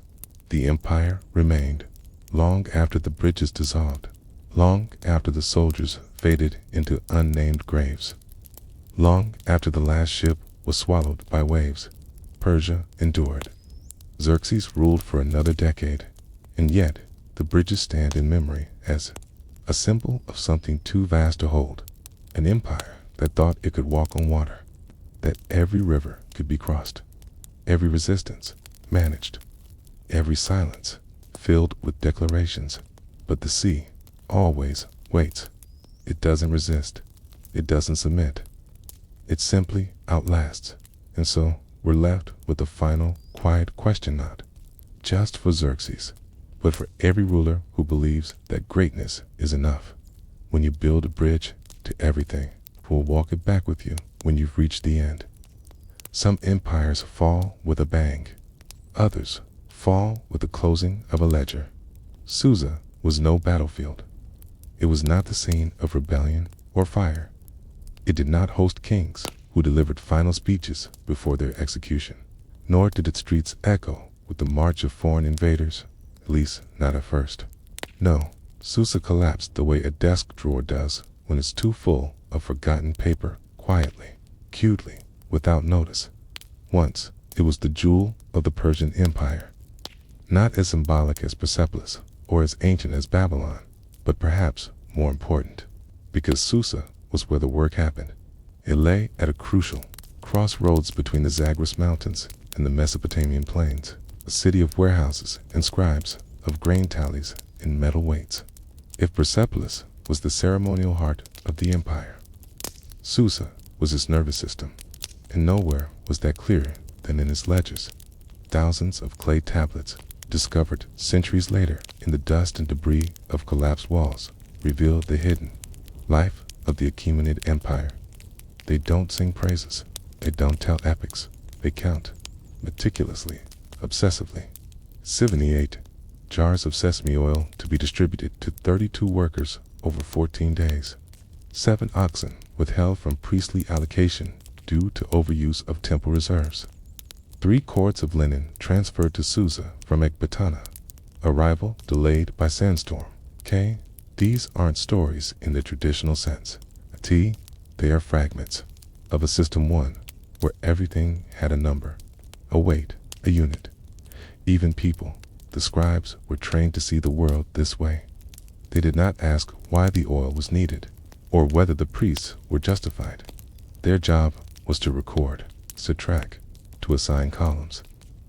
The empire remained long after the bridges dissolved, long after the soldiers faded into unnamed graves, long after the last ship was swallowed by waves. Persia endured. Xerxes ruled for another decade, and yet the bridges stand in memory as a symbol of something too vast to hold, an empire that thought it could walk on water, that every river could be crossed, every resistance managed, every silence filled with declarations. But the sea always waits. It doesn't resist. It doesn't submit. It simply outlasts. And so we're left with a final, quiet question, not just for Xerxes, but for every ruler who believes that greatness is enough. When you build a bridge to everything, who will walk it back with you when you've reached the end? Some empires fall with a bang. Others fall with the closing of a ledger. Susa was no battlefield. It was not the scene of rebellion or fire. It did not host kings who delivered final speeches before their execution, nor did its streets echo with the march of foreign invaders, at least not at first. No, Susa collapsed the way a desk drawer does when it's too full of forgotten paper, quietly, cutely, without notice. Once, it was the jewel of the Persian Empire, not as symbolic as Persepolis or as ancient as Babylon, but perhaps more important, because Susa was where the work happened. It lay at a crucial crossroads between the Zagros Mountains and the Mesopotamian plains, a city of warehouses and scribes, of grain tallies and metal weights. If Persepolis was the ceremonial heart of the empire, Susa was its nervous system, and nowhere was that clearer than in its ledgers. Thousands of clay tablets, discovered centuries later in the dust and debris of collapsed walls, revealed the hidden life of the Achaemenid Empire. They don't sing praises, they don't tell epics, they count, meticulously, obsessively. 78 jars of sesame oil to be distributed to 32 workers over 14 days. 7 oxen withheld from priestly allocation due to overuse of temple reserves. 3 cords of linen transferred to Susa from Ecbatana. Arrival delayed by sandstorm. These aren't stories in the traditional sense. They are fragments of a system one where everything had a number, a weight, a unit. Even people, the scribes, were trained to see the world this way. They did not ask why the oil was needed or whether the priests were justified. Their job was to record, to track, to assign columns.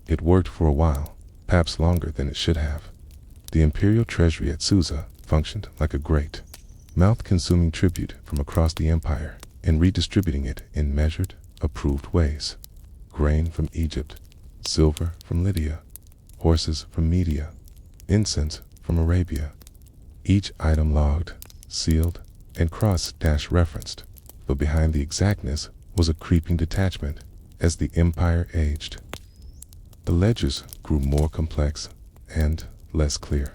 It worked for a while, perhaps longer than it should have. The imperial treasury at Susa functioned like a great, mouth-consuming tribute from across the empire and redistributing it in measured, approved ways. Grain from Egypt, silver from Lydia, horses from Media, incense from Arabia. Each item logged, sealed, and cross-referenced, but behind the exactness was a creeping detachment as the empire aged. The ledgers grew more complex and less clear.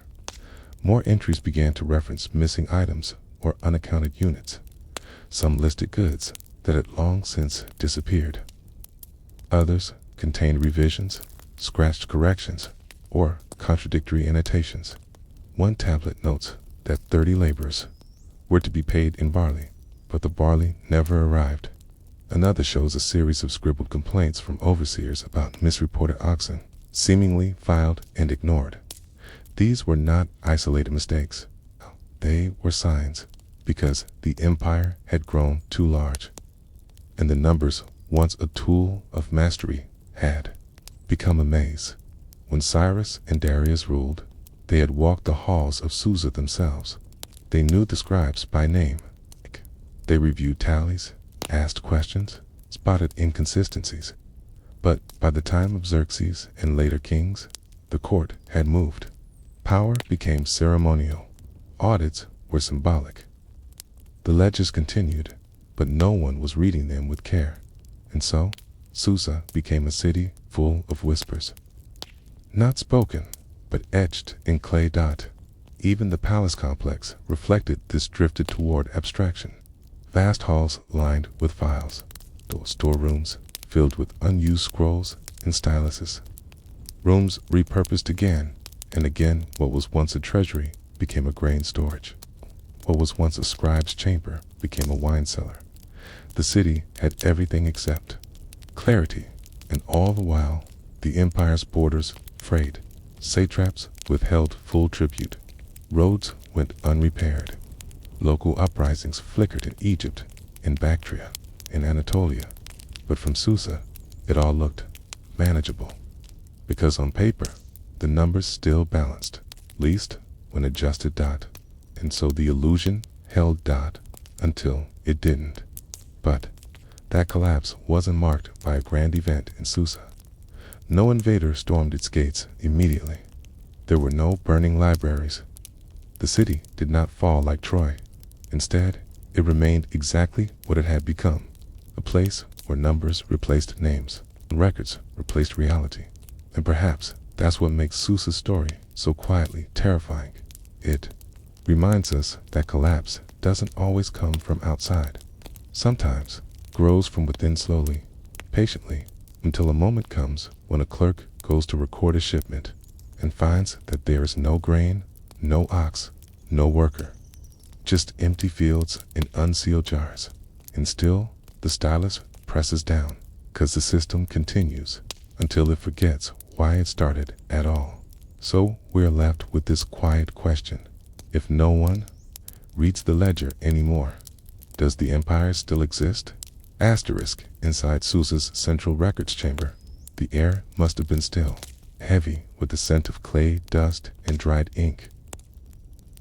More entries began to reference missing items or unaccounted units. Some listed goods that had long since disappeared. Others contained revisions, scratched corrections, or contradictory annotations. One tablet notes that 30 laborers were to be paid in barley, but the barley never arrived. Another shows a series of scribbled complaints from overseers about misreported oxen, seemingly filed and ignored. These were not isolated mistakes. They were signs, because the empire had grown too large, and the numbers, once a tool of mastery, had become a maze. When Cyrus and Darius ruled, they had walked the halls of Susa themselves. They knew the scribes by name. They reviewed tallies, asked questions, spotted inconsistencies. But by the time of Xerxes and later kings, the court had moved. Power became ceremonial. Audits were symbolic. The ledgers continued, but no one was reading them with care. And so, Susa became a city full of whispers. Not spoken, but etched in clay. Even the palace complex reflected this, drifted toward abstraction. Vast halls lined with files, storerooms filled with unused scrolls and styluses. Rooms repurposed again and again. What was once a treasury became a grain storage. What was once a scribe's chamber became a wine cellar. The city had everything except clarity, and all the while, the empire's borders frayed. Satraps withheld full tribute. Roads went unrepaired. Local uprisings flickered in Egypt, in Bactria, in Anatolia. But from Susa, it all looked manageable. Because on paper, the numbers still balanced, least when adjusted. And so the illusion held until it didn't. But that collapse wasn't marked by a grand event in Susa. No invader stormed its gates immediately. There were no burning libraries. The city did not fall like Troy. Instead, it remained exactly what it had become, a place where numbers replaced names, and records replaced reality. And perhaps that's what makes Susa's story so quietly terrifying. It reminds us that collapse doesn't always come from outside. Sometimes grows from within slowly, patiently, until a moment comes when a clerk goes to record a shipment and finds that there is no grain, no ox, no worker, just empty fields and unsealed jars. And still, the stylus presses down, 'cause the system continues until it forgets why it started at all. So we're left with this quiet question. If no one reads the ledger anymore, does the empire still exist? Asterisk. Inside Susa's central records chamber, the air must have been still, heavy with the scent of clay, dust, and dried ink.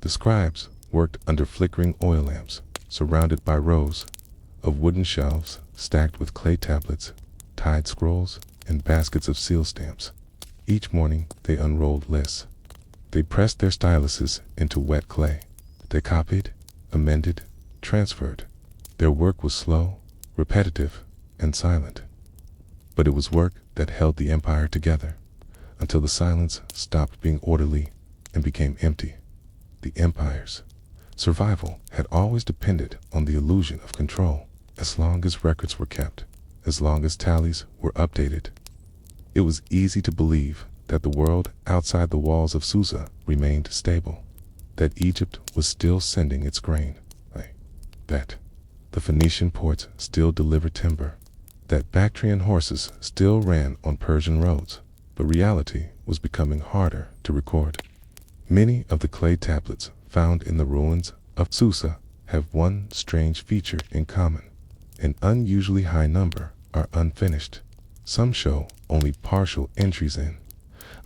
The scribes worked under flickering oil lamps, surrounded by rows of wooden shelves stacked with clay tablets, tied scrolls, and baskets of seal stamps. Each morning they unrolled lists. They pressed their styluses into wet clay. They copied, amended, transferred. Their work was slow, repetitive, and silent. But it was work that held the empire together until the silence stopped being orderly and became empty. The empire's survival had always depended on the illusion of control. As long as records were kept, as long as tallies were updated, it was easy to believe that the world outside the walls of Susa remained stable, that Egypt was still sending its grain, that the Phoenician ports still delivered timber, that Bactrian horses still ran on Persian roads. But reality was becoming harder to record. Many of the clay tablets found in the ruins of Susa have one strange feature in common. An unusually high number are unfinished. Some show only partial entries in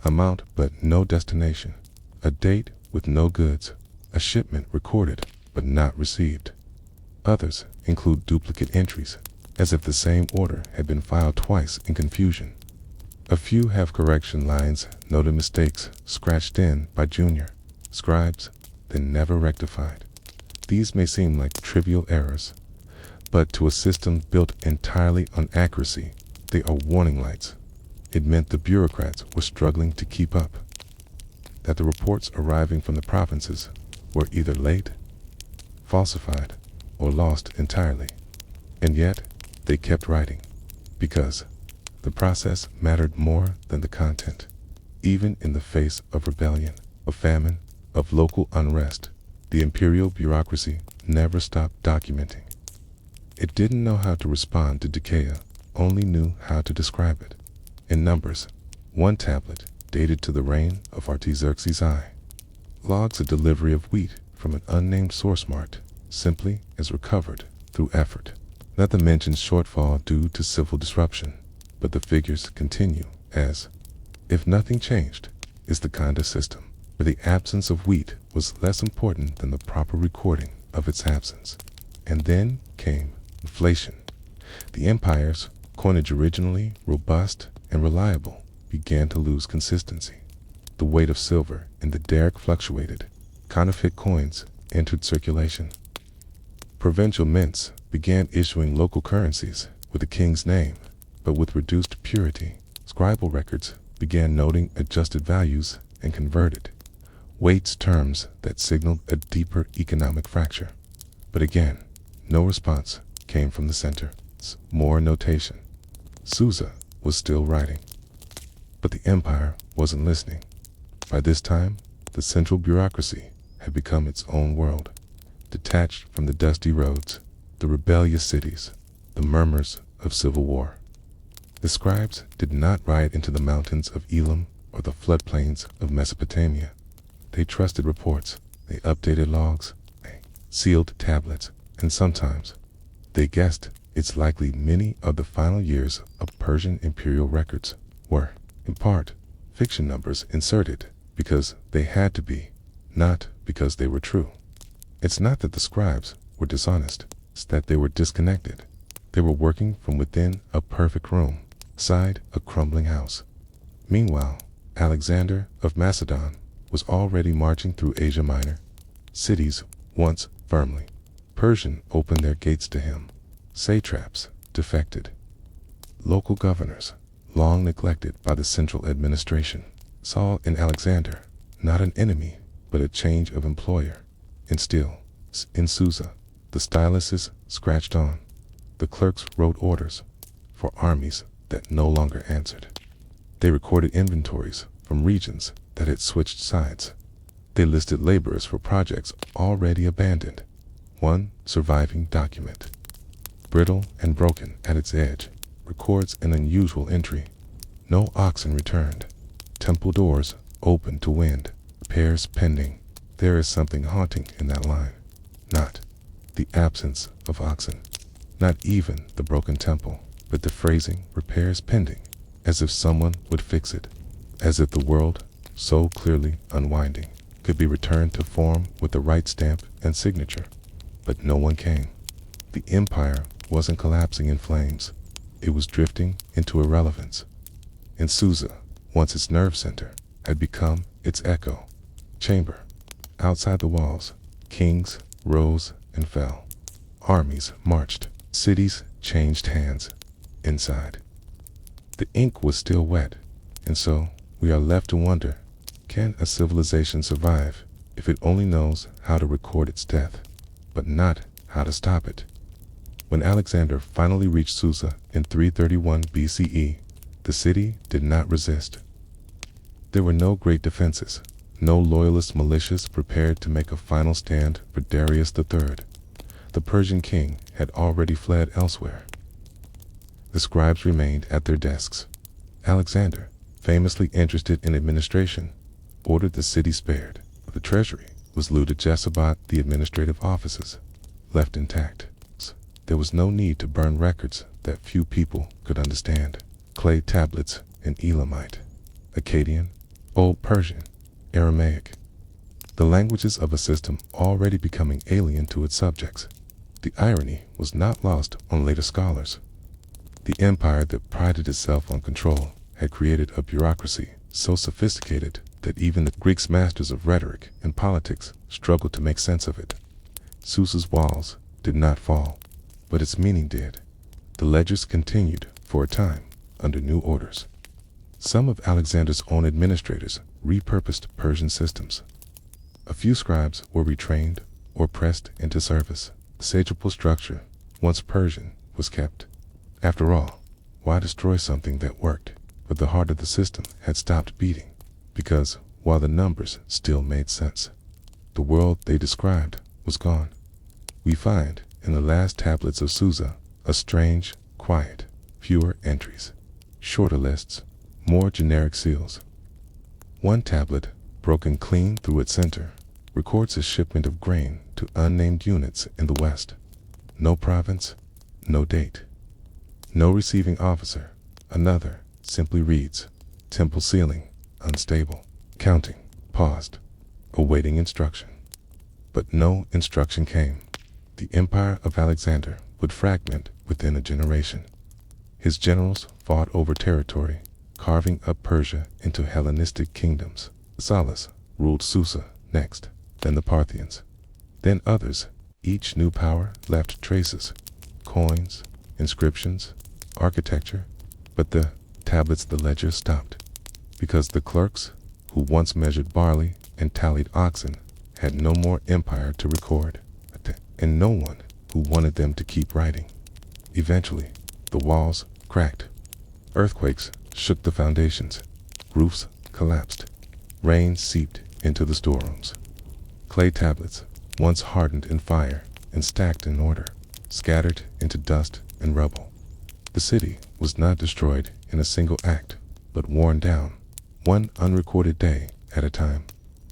amount but no destination. a date with no goods, a shipment recorded but not received. Others include duplicate entries, as if the same order had been filed twice in confusion. A few have correction lines noted mistakes scratched in by junior scribes, then never rectified. These may seem like trivial errors, but to a system built entirely on accuracy, they are warning lights. It meant the bureaucrats were struggling to keep up, that the reports arriving from the provinces were either late, falsified, or lost entirely. And yet, they kept writing, because the process mattered more than the content. Even in the face of rebellion, of famine, of local unrest, the imperial bureaucracy never stopped documenting. It didn't know how to respond to decay, only knew how to describe it. In numbers, one tablet dated to the reign of Artaxerxes I logs a delivery of wheat from an unnamed source marked simply as recovered through effort. Not to mention shortfall due to civil disruption, but the figures continue as if nothing changed. Is the kind of system where the absence of wheat was less important than the proper recording of its absence. And then came inflation. The empire's coinage, originally robust and reliable, began to lose consistency. The weight of silver in the derrick fluctuated. Counterfeit coins entered circulation. Provincial mints began issuing local currencies with the king's name, but with reduced purity. Scribal records began noting adjusted values and converted weights terms that signaled a deeper economic fracture. But again, no response came from the center. More notation. Susa was still writing, but the empire wasn't listening. By this time, the central bureaucracy had become its own world, detached from the dusty roads, the rebellious cities, the murmurs of civil war. The scribes did not ride into the mountains of Elam or the floodplains of Mesopotamia. They trusted reports, they updated logs, they sealed tablets, and sometimes they guessed it's likely many of the final years of Persian imperial records were, in part, fiction numbers inserted because they had to be, not because they were true. It's not that the scribes were dishonest, it's that they were disconnected. They were working from within a perfect room, inside a crumbling house. Meanwhile, Alexander of Macedon was already marching through Asia Minor. Cities once firmly Persian opened their gates to him. Satraps defected. Local governors, long neglected by the central administration, saw in Alexander not an enemy, but a change of employer. And still, in Susa, the styluses scratched on. The clerks wrote orders for armies that no longer answered. They recorded inventories from regions that had switched sides. They listed laborers for projects already abandoned. One surviving document, brittle and broken at its edge, records an unusual entry. No oxen returned. Temple doors open to wind. Repairs pending. There is something haunting in that line. Not the absence of oxen, not even the broken temple, but the phrasing repairs pending, as if someone would fix it, as if the world, so clearly unwinding, could be returned to form with the right stamp and signature. But no one came. The empire wasn't collapsing in flames. It was drifting into irrelevance. And Susa, once its nerve center, had become its echo chamber. Outside the walls, kings rose and fell. Armies marched. Cities changed hands. Inside, the ink was still wet, and so we are left to wonder, can a civilization survive if it only knows how to record its death, but not how to stop it? When Alexander finally reached Susa in 331 BCE, the city did not resist. There were no great defenses, no loyalist militias prepared to make a final stand for Darius III. The Persian king had already fled elsewhere. The scribes remained at their desks. Alexander, famously interested in administration, ordered the city spared. The treasury was looted. Jessabot, the administrative offices, left intact. There was no need to burn records that few people could understand. Clay tablets in Elamite, Akkadian, Old Persian, Aramaic, the languages of a system already becoming alien to its subjects. The irony was not lost on later scholars. The empire that prided itself on control had created a bureaucracy so sophisticated that even the Greeks' masters of rhetoric and politics struggled to make sense of it. Susa's walls did not fall, but its meaning did. The ledgers continued, for a time, under new orders. Some of Alexander's own administrators repurposed Persian systems. A few scribes were retrained or pressed into service. The sagepal structure, once Persian, was kept. After all, why destroy something that worked? But the heart of the system had stopped beating, because, while the numbers still made sense, the world they described was gone. We find, in the last tablets of Susa, a strange, quiet, fewer entries, shorter lists, more generic seals. One tablet, broken clean through its center, records a shipment of grain to unnamed units in the west. No province, no date. No receiving officer. Another simply reads, temple ceiling, unstable, counting, paused, awaiting instruction. But no instruction came. The empire of Alexander would fragment within a generation. His generals fought over territory, carving up Persia into Hellenistic kingdoms. Salus ruled Susa next, then the Parthians, then others. Each new power left traces, coins, inscriptions, architecture, but the tablets, the ledger stopped, because the clerks, who once measured barley and tallied oxen, had no more empire to record, and no one who wanted them to keep writing. Eventually, the walls cracked. Earthquakes shook the foundations. Roofs collapsed. Rain seeped into the storerooms. Clay tablets, once hardened in fire and stacked in order, scattered into dust and rubble. The city was not destroyed in a single act, but worn down, one unrecorded day at a time.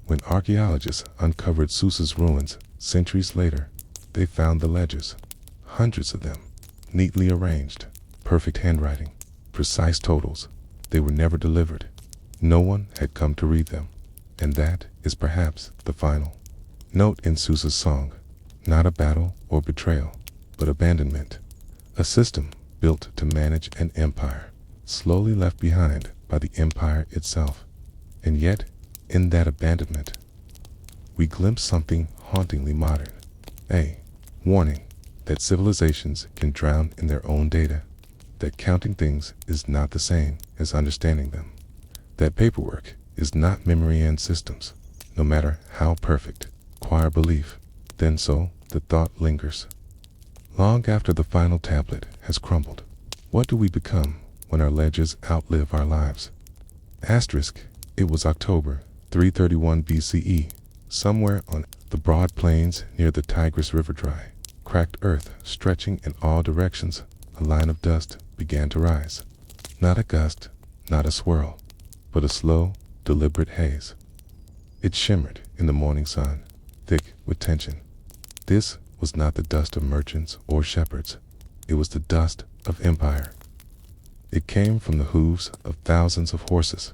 When archaeologists uncovered Susa's ruins centuries later, they found the ledgers, hundreds of them, neatly arranged, perfect handwriting, precise totals. They were never delivered. No one had come to read them, and that is perhaps the final note in Susa's song. Not a battle or betrayal, but abandonment. A system built to manage an empire, slowly left behind by the empire itself. And yet, in that abandonment, we glimpse something hauntingly modern. A warning that civilizations can drown in their own data, that counting things is not the same as understanding them, that paperwork is not memory and systems, no matter how perfect. Acquire belief, then so the thought lingers. Long after the final tablet has crumbled, what do we become when our ledgers outlive our lives? Asterisk, it was October 331 BCE, somewhere on the broad plains near the Tigris River dry, cracked earth stretching in all directions, a line of dust began to rise. Not a gust, not a swirl, but a slow, deliberate haze. It shimmered in the morning sun, thick with tension. This was not the dust of merchants or shepherds. It was the dust of empire. It came from the hooves of thousands of horses,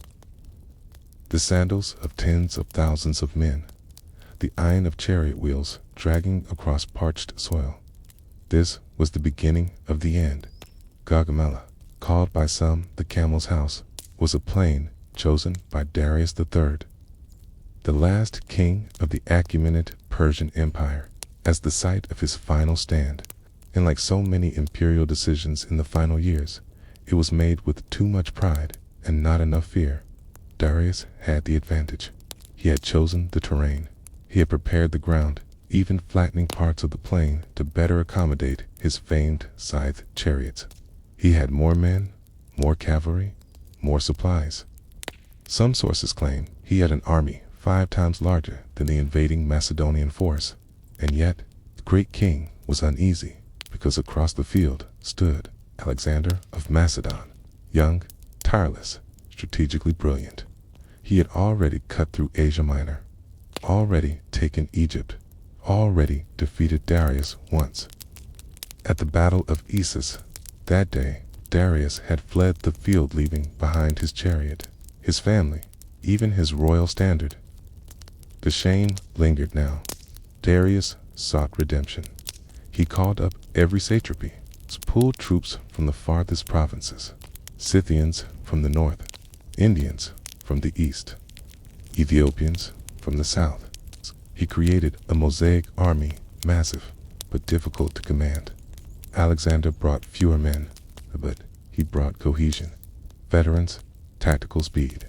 the sandals of tens of thousands of men, the iron of chariot wheels dragging across parched soil. This was the beginning of the end. Gaugamela, called by some the Camel's House, was a plain chosen by Darius III, the last king of the Achaemenid Persian Empire, as the site of his final stand. And like so many imperial decisions in the final years, it was made with too much pride and not enough fear. Darius had the advantage. He had chosen the terrain. He had prepared the ground, even flattening parts of the plain to better accommodate his famed scythe chariots. He had more men, more cavalry, more supplies. Some sources claim he had an army 5 times larger than the invading Macedonian force. And yet, the great king was uneasy, because across the field stood Alexander of Macedon, young, tireless, strategically brilliant. He had already cut through Asia Minor, already taken Egypt, already defeated Darius once. At the Battle of Issus, that day, Darius had fled the field, leaving behind his chariot, his family, even his royal standard. The shame lingered now. Darius sought redemption. He called up every satrapy, pulled troops from the farthest provinces, Scythians from the north, Indians from the east, Ethiopians from the south. He created a mosaic army, massive but difficult to command. Alexander brought fewer men, but he brought cohesion, veterans, tactical speed,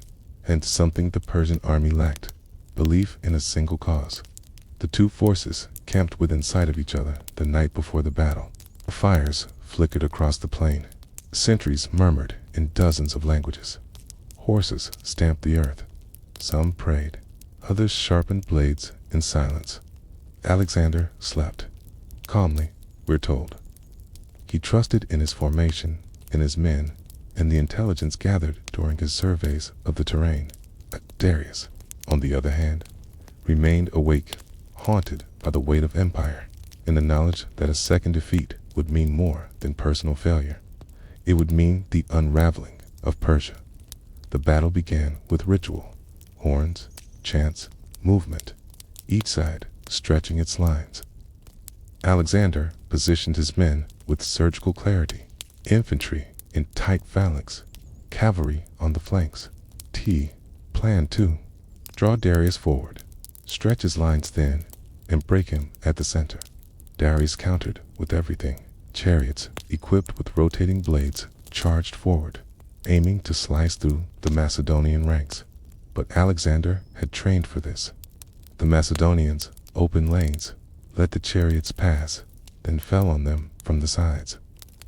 and something the Persian army lacked: belief in a single cause. The two forces camped within sight of each other the night before the battle. Fires flickered across the plain. Sentries murmured in dozens of languages. Horses stamped the earth. Some prayed. Others sharpened blades in silence. Alexander slept. Calmly, we're told. He trusted in his formation, in his men, and the intelligence gathered during his surveys of the terrain. Darius, on the other hand, remained awake, haunted by the weight of empire, in the knowledge that a second defeat would mean more than personal failure. It would mean the unraveling of Persia. The battle began with ritual, horns, chants, movement, each side stretching its lines. Alexander positioned his men with surgical clarity: infantry in tight phalanx, cavalry on the flanks. Plan 2. Draw Darius forward, stretch his lines thin, and break him at the center. Darius countered with everything. Chariots, equipped with rotating blades, charged forward, aiming to slice through the Macedonian ranks. But Alexander had trained for this. The Macedonians opened lanes, let the chariots pass, then fell on them from the sides.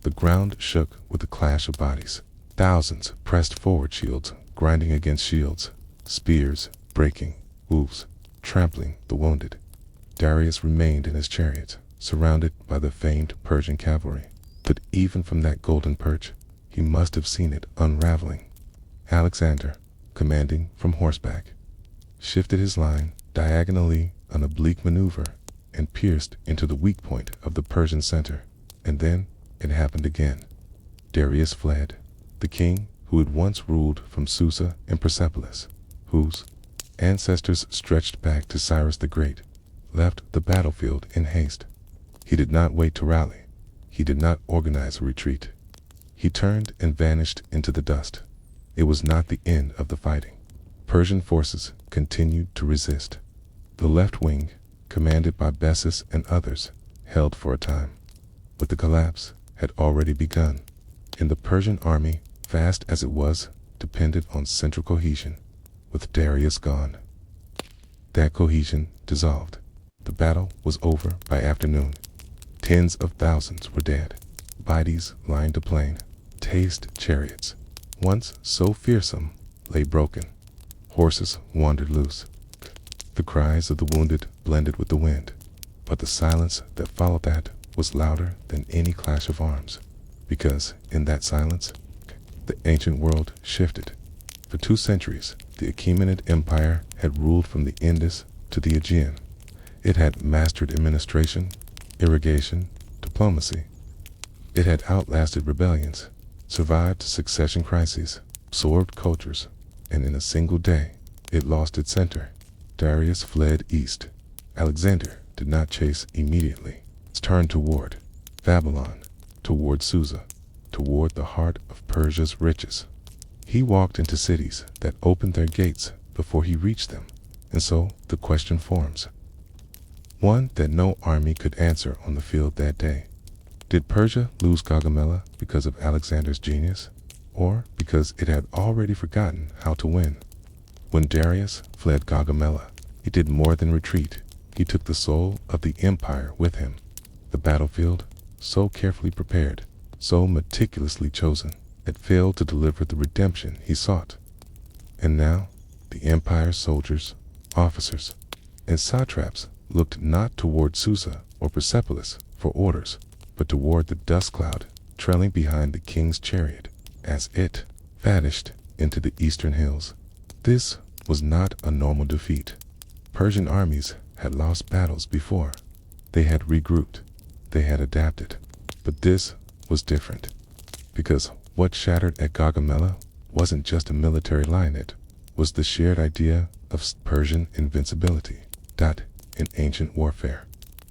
The ground shook with the clash of bodies. Thousands pressed forward, shields grinding against shields, spears breaking, hooves trampling the wounded. Darius remained in his chariot, surrounded by the famed Persian cavalry. But even from that golden perch, he must have seen it unraveling. Alexander, commanding from horseback, shifted his line diagonally, an oblique maneuver, and pierced into the weak point of the Persian center. And then it happened again. Darius fled. The king who had once ruled from Susa and Persepolis, whose ancestors stretched back to Cyrus the Great, left the battlefield in haste. He did not wait to rally. He did not organize a retreat. He turned and vanished into the dust. It was not the end of the fighting. Persian forces continued to resist. The left wing, commanded by Bessus and others, held for a time. But the collapse had already begun. And the Persian army, vast as it was, depended on central cohesion. With Darius gone, that cohesion dissolved. The battle was over by afternoon. Tens of thousands were dead. Bodies lined the plain. Taste chariots, once so fearsome, lay broken. Horses wandered loose. The cries of the wounded blended with the wind, but the silence that followed that was louder than any clash of arms, because in that silence, the ancient world shifted. For 2 centuries, the Achaemenid Empire had ruled from the Indus to the Aegean. It had mastered administration, irrigation, diplomacy. It had outlasted rebellions, survived succession crises, absorbed cultures, and in a single day, it lost its center. Darius fled east. Alexander did not chase immediately. He turned toward Babylon, toward Susa, toward the heart of Persia's riches. He walked into cities that opened their gates before he reached them, and so the question forms, one that no army could answer on the field that day. Did Persia lose Gaugamela because of Alexander's genius, or because it had already forgotten how to win? When Darius fled Gaugamela, he did more than retreat. He took the soul of the empire with him. The battlefield, so carefully prepared, so meticulously chosen, had failed to deliver the redemption he sought. And now, the empire's soldiers, officers, and satraps looked not toward Susa or Persepolis for orders, but toward the dust cloud trailing behind the king's chariot as it vanished into the eastern hills. This was not a normal defeat. Persian armies had lost battles before. They had regrouped. They had adapted. But this was different, because what shattered at Gaugamela wasn't just a military line, it was the shared idea of Persian invincibility. In ancient warfare,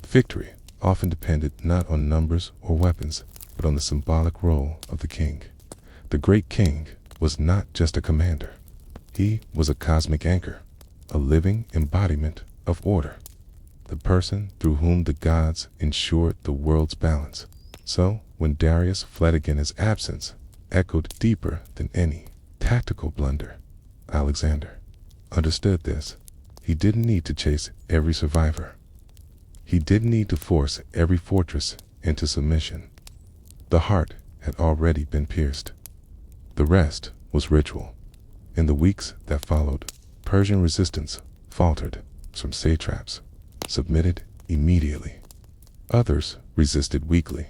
victory often depended not on numbers or weapons, but on the symbolic role of the king. The great king was not just a commander. He was a cosmic anchor, a living embodiment of order, the person through whom the gods ensured the world's balance. So, when Darius fled again, his absence echoed deeper than any tactical blunder. Alexander understood this. He didn't need to chase every survivor. He didn't need to force every fortress into submission. The heart had already been pierced. The rest was ritual. In the weeks that followed, Persian resistance faltered. Some satraps submitted immediately. Others resisted weakly.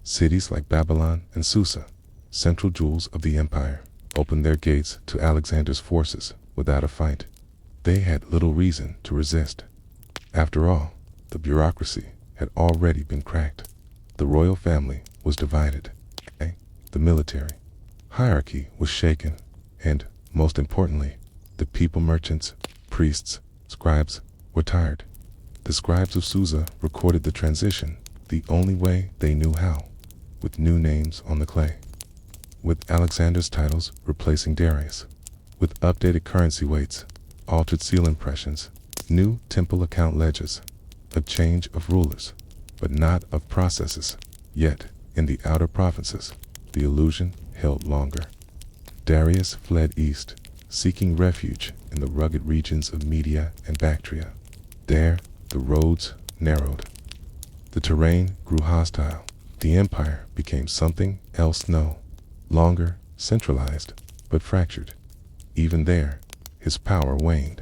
Cities like Babylon and Susa, central jewels of the empire, opened their gates to Alexander's forces without a fight. They had little reason to resist. After all, the bureaucracy had already been cracked. The royal family was divided. The military hierarchy was shaken, and, most importantly, the people merchants, priests, scribes were tired. The scribes of Susa recorded the transition the only way they knew how, with new names on the clay, with Alexander's titles replacing Darius, with updated currency weights, altered seal impressions, new temple account ledgers, a change of rulers, but not of processes. Yet, in the outer provinces, the illusion held longer. Darius fled east, seeking refuge in the rugged regions of Media and Bactria. There, the roads narrowed. The terrain grew hostile. The empire became something else, no longer centralized, but fractured. Even there, his power waned.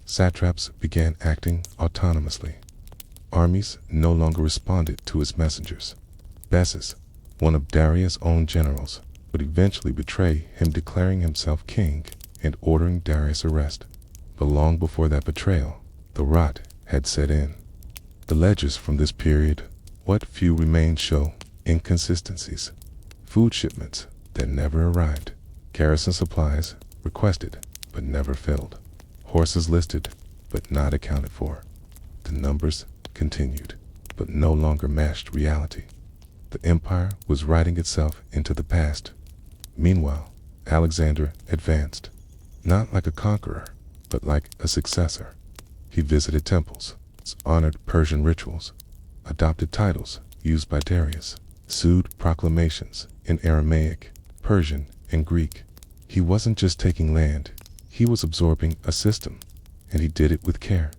Satraps began acting autonomously. Armies no longer responded to his messengers. Bessus, one of Darius' own generals, would eventually betray him, declaring himself king and ordering Darius' arrest. But long before that betrayal, the rot had set in. The ledgers from this period, what few remained, show inconsistencies. Food shipments that never arrived, garrison supplies requested but never filled, horses listed but not accounted for. The numbers continued, but no longer matched reality. The empire was writing itself into the past. Meanwhile, Alexander advanced, not like a conqueror, but like a successor. He visited temples, honored Persian rituals, adopted titles used by Darius, sued proclamations in Aramaic, Persian, and Greek. He wasn't just taking land, he was absorbing a system, and he did it with care.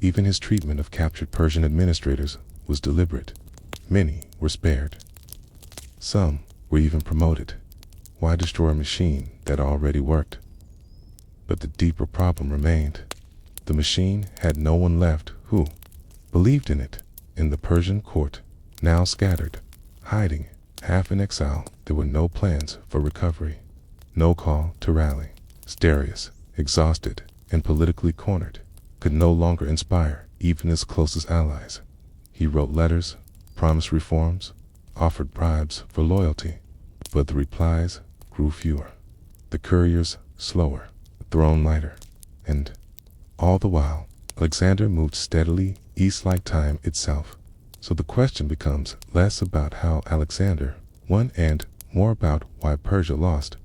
Even his treatment of captured Persian administrators was deliberate. Many were spared. Some were even promoted. Why destroy a machine that already worked? But the deeper problem remained. The machine had no one left who believed in it. In the Persian court, now scattered, hiding, half in exile, there were no plans for recovery, no call to rally. Darius, exhausted and politically cornered, could no longer inspire even his closest allies. He wrote letters, promised reforms, offered bribes for loyalty, but the replies grew fewer, the couriers slower, the throne lighter, and all the while, Alexander moved steadily east like time itself. So the question becomes less about how Alexander won and more about why Persia lost.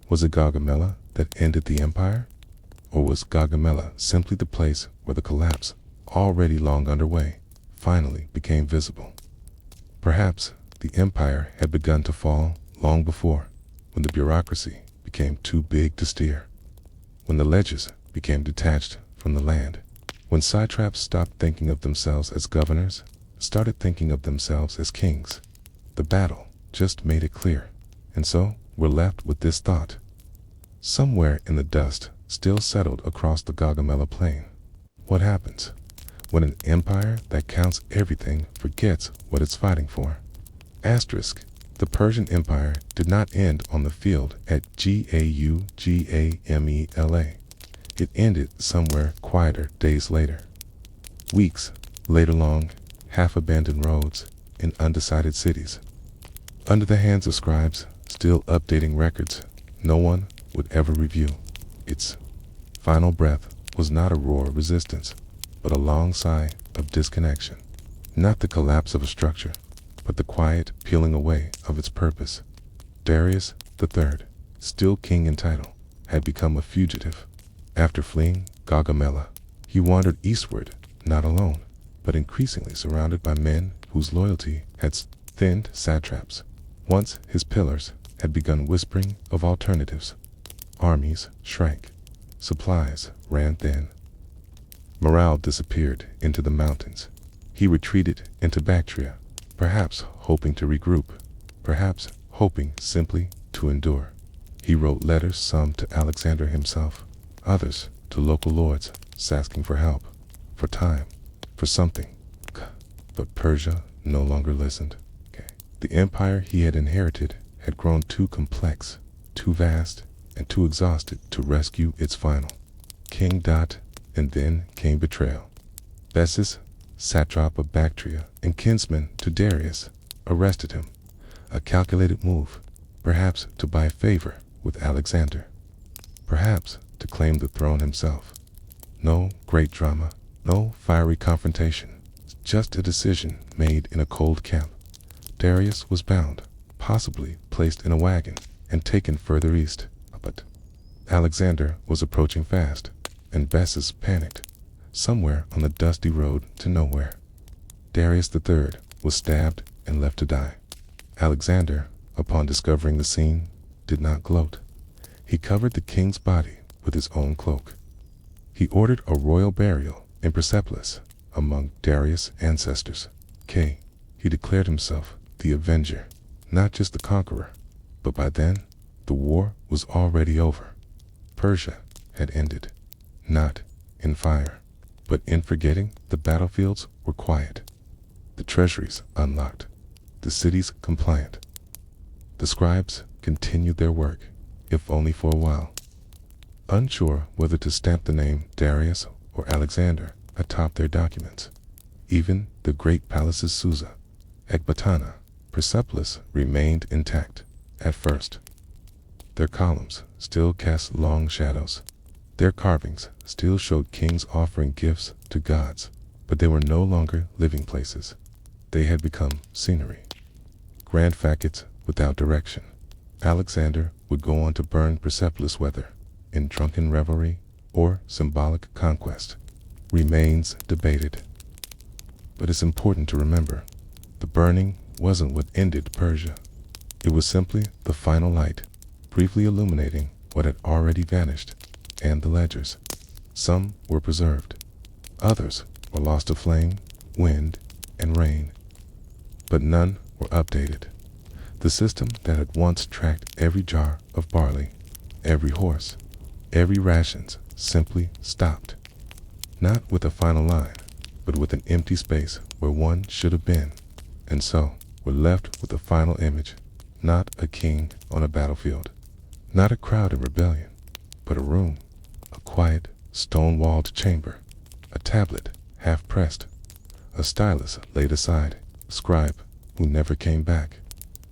Was it Gaugamela that ended the empire? Or was Gaugamela simply the place where the collapse, already long underway, finally became visible? Perhaps the empire had begun to fall long before, when the bureaucracy became too big to steer, when the ledgers became detached from the land, when satraps stopped thinking of themselves as governors, started thinking of themselves as kings. The battle just made it clear, and so we're left with this thought. Somewhere in the dust still settled across the Gaugamela plain. What happens when an empire that counts everything forgets what it's fighting for? Asterisk. The Persian Empire did not end on the field at Gaugamela. It ended somewhere quieter days later. Weeks laid along half-abandoned roads in undecided cities. Under the hands of scribes, still updating records no one would ever review. Its final breath was not a roar of resistance, but a long sigh of disconnection. Not the collapse of a structure, but the quiet peeling away of its purpose. Darius III, still king in title, had become a fugitive. After fleeing Gaugamela, he wandered eastward, not alone, but increasingly surrounded by men whose loyalty had thinned. Satraps, once his pillars, had begun whispering of alternatives. Armies shrank. Supplies ran thin. Morale disappeared into the mountains. He retreated into Bactria, perhaps hoping to regroup, perhaps hoping simply to endure. He wrote letters, some to Alexander himself, others to local lords, asking for help, for time, for something. But Persia no longer listened. The empire he had inherited had grown too complex, too vast, and too exhausted to rescue its final king. And then came betrayal. Bessus, satrap of Bactria and kinsman to Darius, arrested him, a calculated move, perhaps to buy favor with Alexander, perhaps to claim the throne himself. No great drama, no fiery confrontation, just a decision made in a cold camp. Darius was bound, possibly placed in a wagon, and taken further east. But Alexander was approaching fast, and Bessus panicked, somewhere on the dusty road to nowhere. Darius III was stabbed and left to die. Alexander, upon discovering the scene, did not gloat. He covered the king's body with his own cloak. He ordered a royal burial in Persepolis among Darius' ancestors. He declared himself the avenger, not just the conqueror. But by then, the war was already over. Persia had ended, not in fire, but in forgetting. The battlefields were quiet, the treasuries unlocked, the cities compliant. The scribes continued their work, if only for a while, unsure whether to stamp the name Darius or Alexander atop their documents. Even the great palaces Susa, Ecbatana, Persepolis remained intact. At first, their columns still cast long shadows. Their carvings still showed kings offering gifts to gods, but they were no longer living places. They had become scenery, grand facades without direction. Alexander would go on to burn Persepolis, whether in drunken revelry or symbolic conquest remains debated. But it's important to remember, the burning wasn't what ended Persia. It was simply the final light, briefly illuminating what had already vanished, and the ledgers. Some were preserved. Others were lost to flame, wind, and rain. But none were updated. The system that had once tracked every jar of barley, every horse, every rations simply stopped. Not with a final line, but with an empty space where one should have been. And so, we're left with the final image, not a king on a battlefield, not a crowd in rebellion, but a room, a quiet, stone-walled chamber, a tablet half-pressed, a stylus laid aside, a scribe who never came back,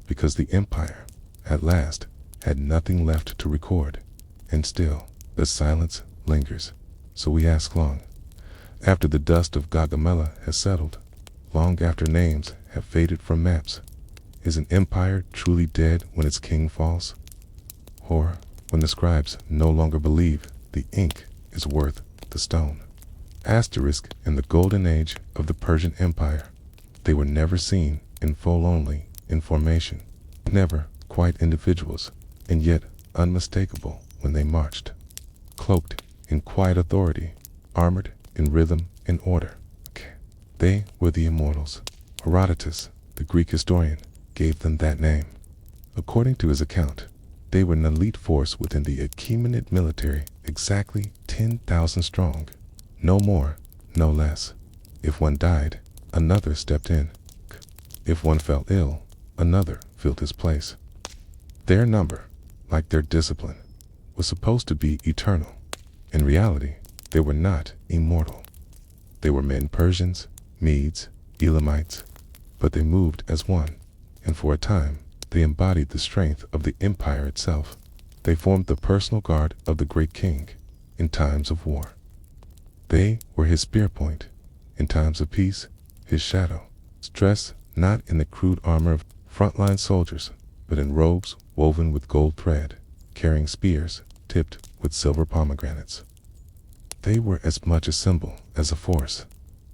because the empire, at last, had nothing left to record. And still, the silence lingers. So we ask, long after the dust of Gaugamela has settled, long after names have faded from maps, is an empire truly dead when its king falls? Or when the scribes no longer believe the ink is worth the stone? Asterisk, in the golden age of the Persian Empire, they were never seen in full, only in formation, never quite individuals, and yet unmistakable when they marched, cloaked in quiet authority, armored in rhythm and order. They were the immortals. Herodotus, the Greek historian, gave them that name. According to his account, they were an elite force within the Achaemenid military, exactly 10,000 strong. No more, no less. If one died, another stepped in. If one fell ill, another filled his place. Their number, like their discipline, was supposed to be eternal. In reality, they were not immortal. They were men, Persians, Medes, Elamites, but they moved as one, and for a time, they embodied the strength of the empire itself. They formed the personal guard of the great king in times of war. They were his spear point. In times of peace, his shadow. Dressed not in the crude armor of frontline soldiers, but in robes woven with gold thread, carrying spears tipped with silver pomegranates. They were as much a symbol as a force.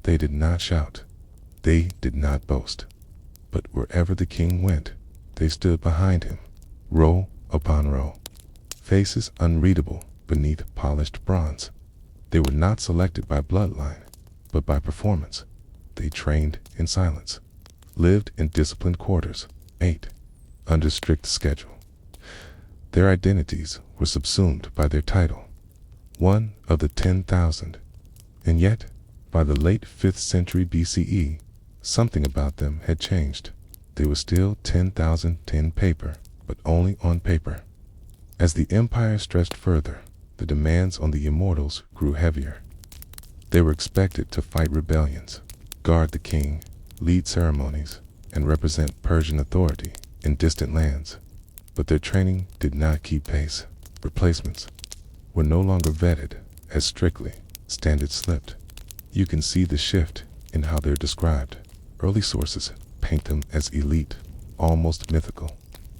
They did not shout. They did not boast. But wherever the king went, they stood behind him, row upon row, faces unreadable beneath polished bronze. They were not selected by bloodline, but by performance. They trained in silence, lived in disciplined quarters, ate under strict schedule. Their identities were subsumed by their title, one of the 10,000. And yet, by the late 5th century BCE, something about them had changed. They were still 10,010 paper, but only on paper. As the empire stretched further, the demands on the immortals grew heavier. They were expected to fight rebellions, guard the king, lead ceremonies, and represent Persian authority in distant lands. But their training did not keep pace. Replacements were no longer vetted as strictly. Standards slipped. You can see the shift in how they're described. Early sources paint them as elite, almost mythical.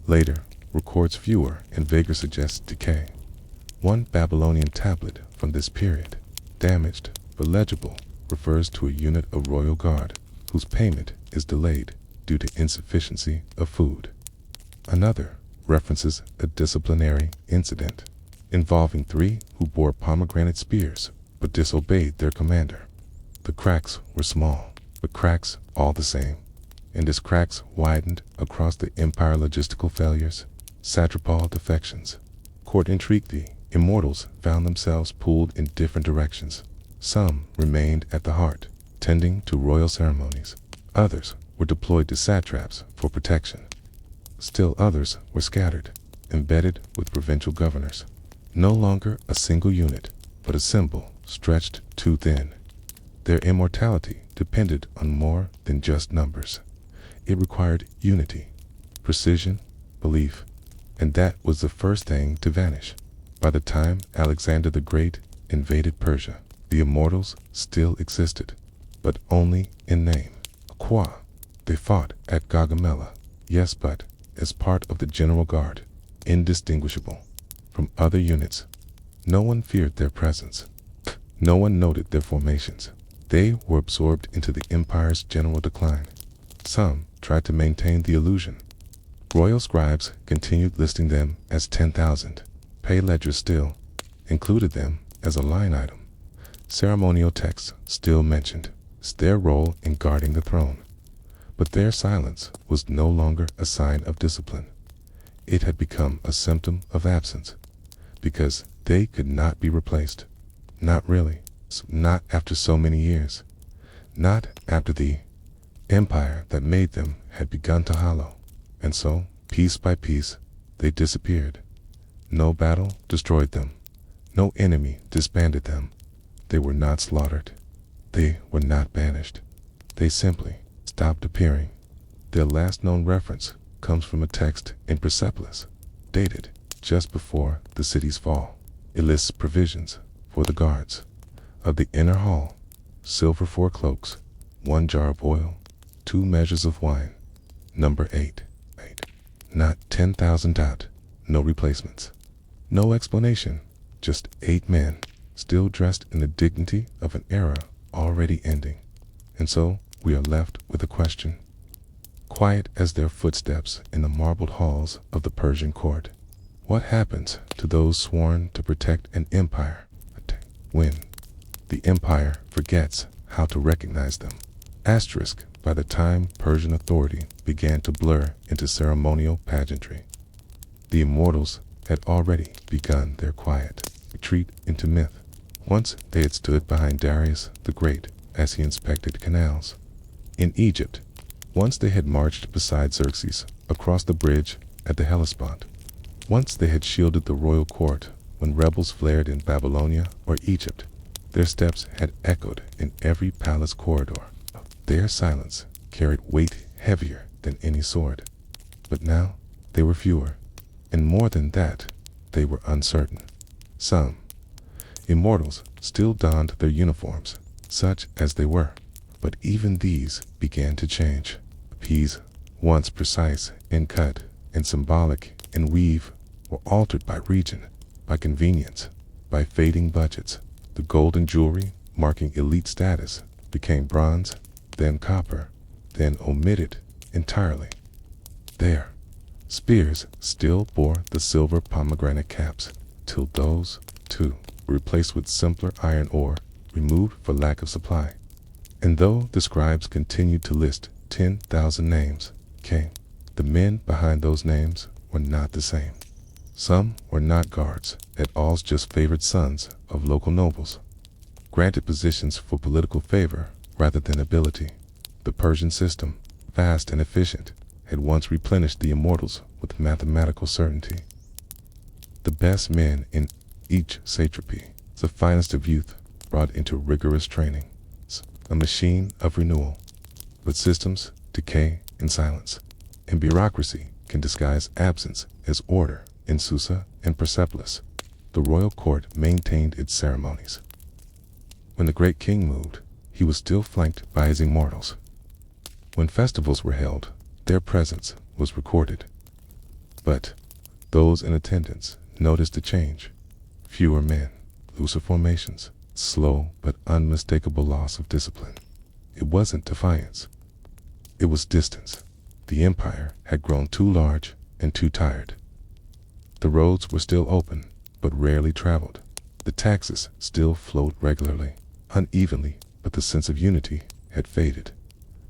Later, records fewer and vaguer suggest decay. One Babylonian tablet from this period, damaged but legible, refers to a unit of royal guard whose payment is delayed due to insufficiency of food. Another references a disciplinary incident involving 3 who bore pomegranate spears but disobeyed their commander. The cracks were small, but cracks all the same. And as cracks widened across the empire, logistical failures, satrapal defections, court intrigue, the immortals found themselves pulled in different directions. Some remained at the heart, tending to royal ceremonies. Others were deployed to satraps for protection. Still others were scattered, embedded with provincial governors. No longer a single unit, but a symbol stretched too thin. Their immortality depended on more than just numbers. It required unity, precision, belief, and that was the first thing to vanish. By the time Alexander the Great invaded Persia, the immortals still existed, but only in name. They fought at Gaugamela, yes, but as part of the general guard, indistinguishable from other units. No one feared their presence. No one noted their formations. They were absorbed into the empire's general decline. Some tried to maintain the illusion. Royal scribes continued listing them as 10,000. Pay ledgers still included them as a line item. Ceremonial texts still mentioned their role in guarding the throne. But their silence was no longer a sign of discipline. It had become a symptom of absence, because they could not be replaced. Not really. Not after so many years. Not after the empire that made them had begun to hollow. And so, piece by piece, they disappeared. No battle destroyed them. No enemy disbanded them. They were not slaughtered. They were not banished. They simply stopped appearing. Their last known reference comes from a text in Persepolis, dated just before the city's fall. It lists provisions for the guards of the inner hall: silver 4 cloaks, 1 jar of oil, 2 measures of wine. Number 8. Not 10,000 out. No replacements. No explanation. Just 8 men, still dressed in the dignity of an era already ending. And so we are left with a question. Quiet as their footsteps in the marbled halls of the Persian court, what happens to those sworn to protect an empire when the empire forgets how to recognize them? Asterisk, by the time Persian authority began to blur into ceremonial pageantry, the immortals had already begun their quiet retreat into myth. Once they had stood behind Darius the Great as he inspected canals in Egypt. Once they had marched beside Xerxes across the bridge at the Hellespont. Once they had shielded the royal court when rebels flared in Babylonia or Egypt. Their steps had echoed in every palace corridor. Their silence carried weight heavier than any sword. But now they were fewer, and more than that, they were uncertain. Some, Immortals still donned their uniforms, such as they were, but even these began to change. P's, once precise in cut and symbolic in weave, were altered by region, by convenience, by fading budgets. The golden jewelry, marking elite status, became bronze, then copper, then omitted entirely. Their spears still bore the silver pomegranate caps, till those, too, were replaced with simpler iron ore, removed for lack of supply. And though the scribes continued to list 10,000 names, the men behind those names were not the same. Some were not guards at all, just favored sons of local nobles, granted positions for political favor rather than ability. The Persian system, fast and efficient, had once replenished the immortals with mathematical certainty. The best men in each satrapy, the finest of youth, brought into rigorous training, a machine of renewal. But systems decay in silence, and bureaucracy can disguise absence as order. In Susa and Persepolis, the royal court maintained its ceremonies. When the great king moved, he was still flanked by his immortals. When festivals were held, their presence was recorded. But those in attendance noticed a change. Fewer men, looser formations, slow but unmistakable loss of discipline. It wasn't defiance. It was distance. The empire had grown too large and too tired. The roads were still open, but rarely traveled. The taxes still flowed regularly, unevenly, but the sense of unity had faded.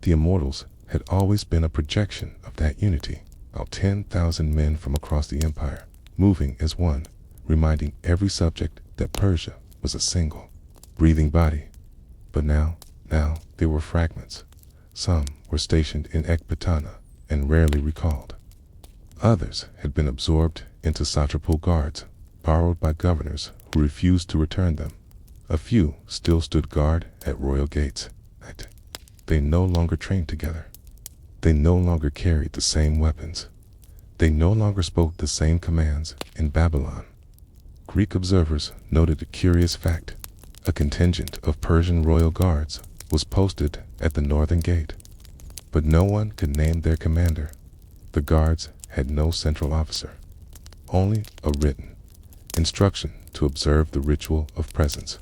The immortals had always been a projection of that unity, out 10,000 men from across the empire, moving as one, reminding every subject that Persia was a single, breathing body. But now they were fragments. Some were stationed in Ecbatana and rarely recalled. Others had been absorbed into satrapal guards, borrowed by governors who refused to return them. A few still stood guard at royal gates. They no longer trained together. They no longer carried the same weapons. They no longer spoke the same commands in Babylon. Greek observers noted a curious fact. A contingent of Persian royal guards was posted at the northern gate, but no one could name their commander. The guards had no central officer, only a written instruction to observe the ritual of presence.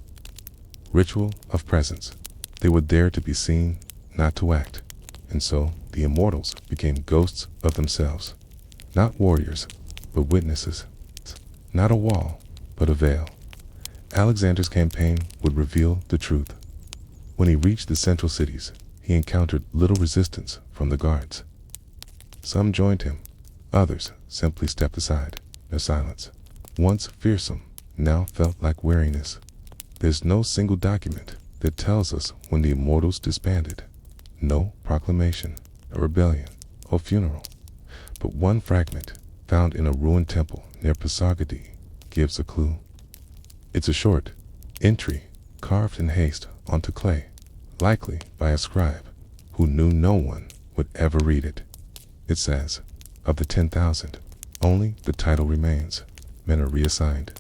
Ritual of presence. They were there to be seen, not to act. And so the immortals became ghosts of themselves. Not warriors, but witnesses. Not a wall, but a veil. Alexander's campaign would reveal the truth. When he reached the central cities, he encountered little resistance from the guards. Some joined him. Others simply stepped aside. Their silence, once fearsome, now felt like weariness. There's no single document that tells us when the immortals disbanded. No proclamation, a rebellion, or funeral. But one fragment, found in a ruined temple near Pasargadae, gives a clue. It's a short entry, carved in haste onto clay, likely by a scribe who knew no one would ever read it. It says, of the 10,000, only the title remains. Men are reassigned.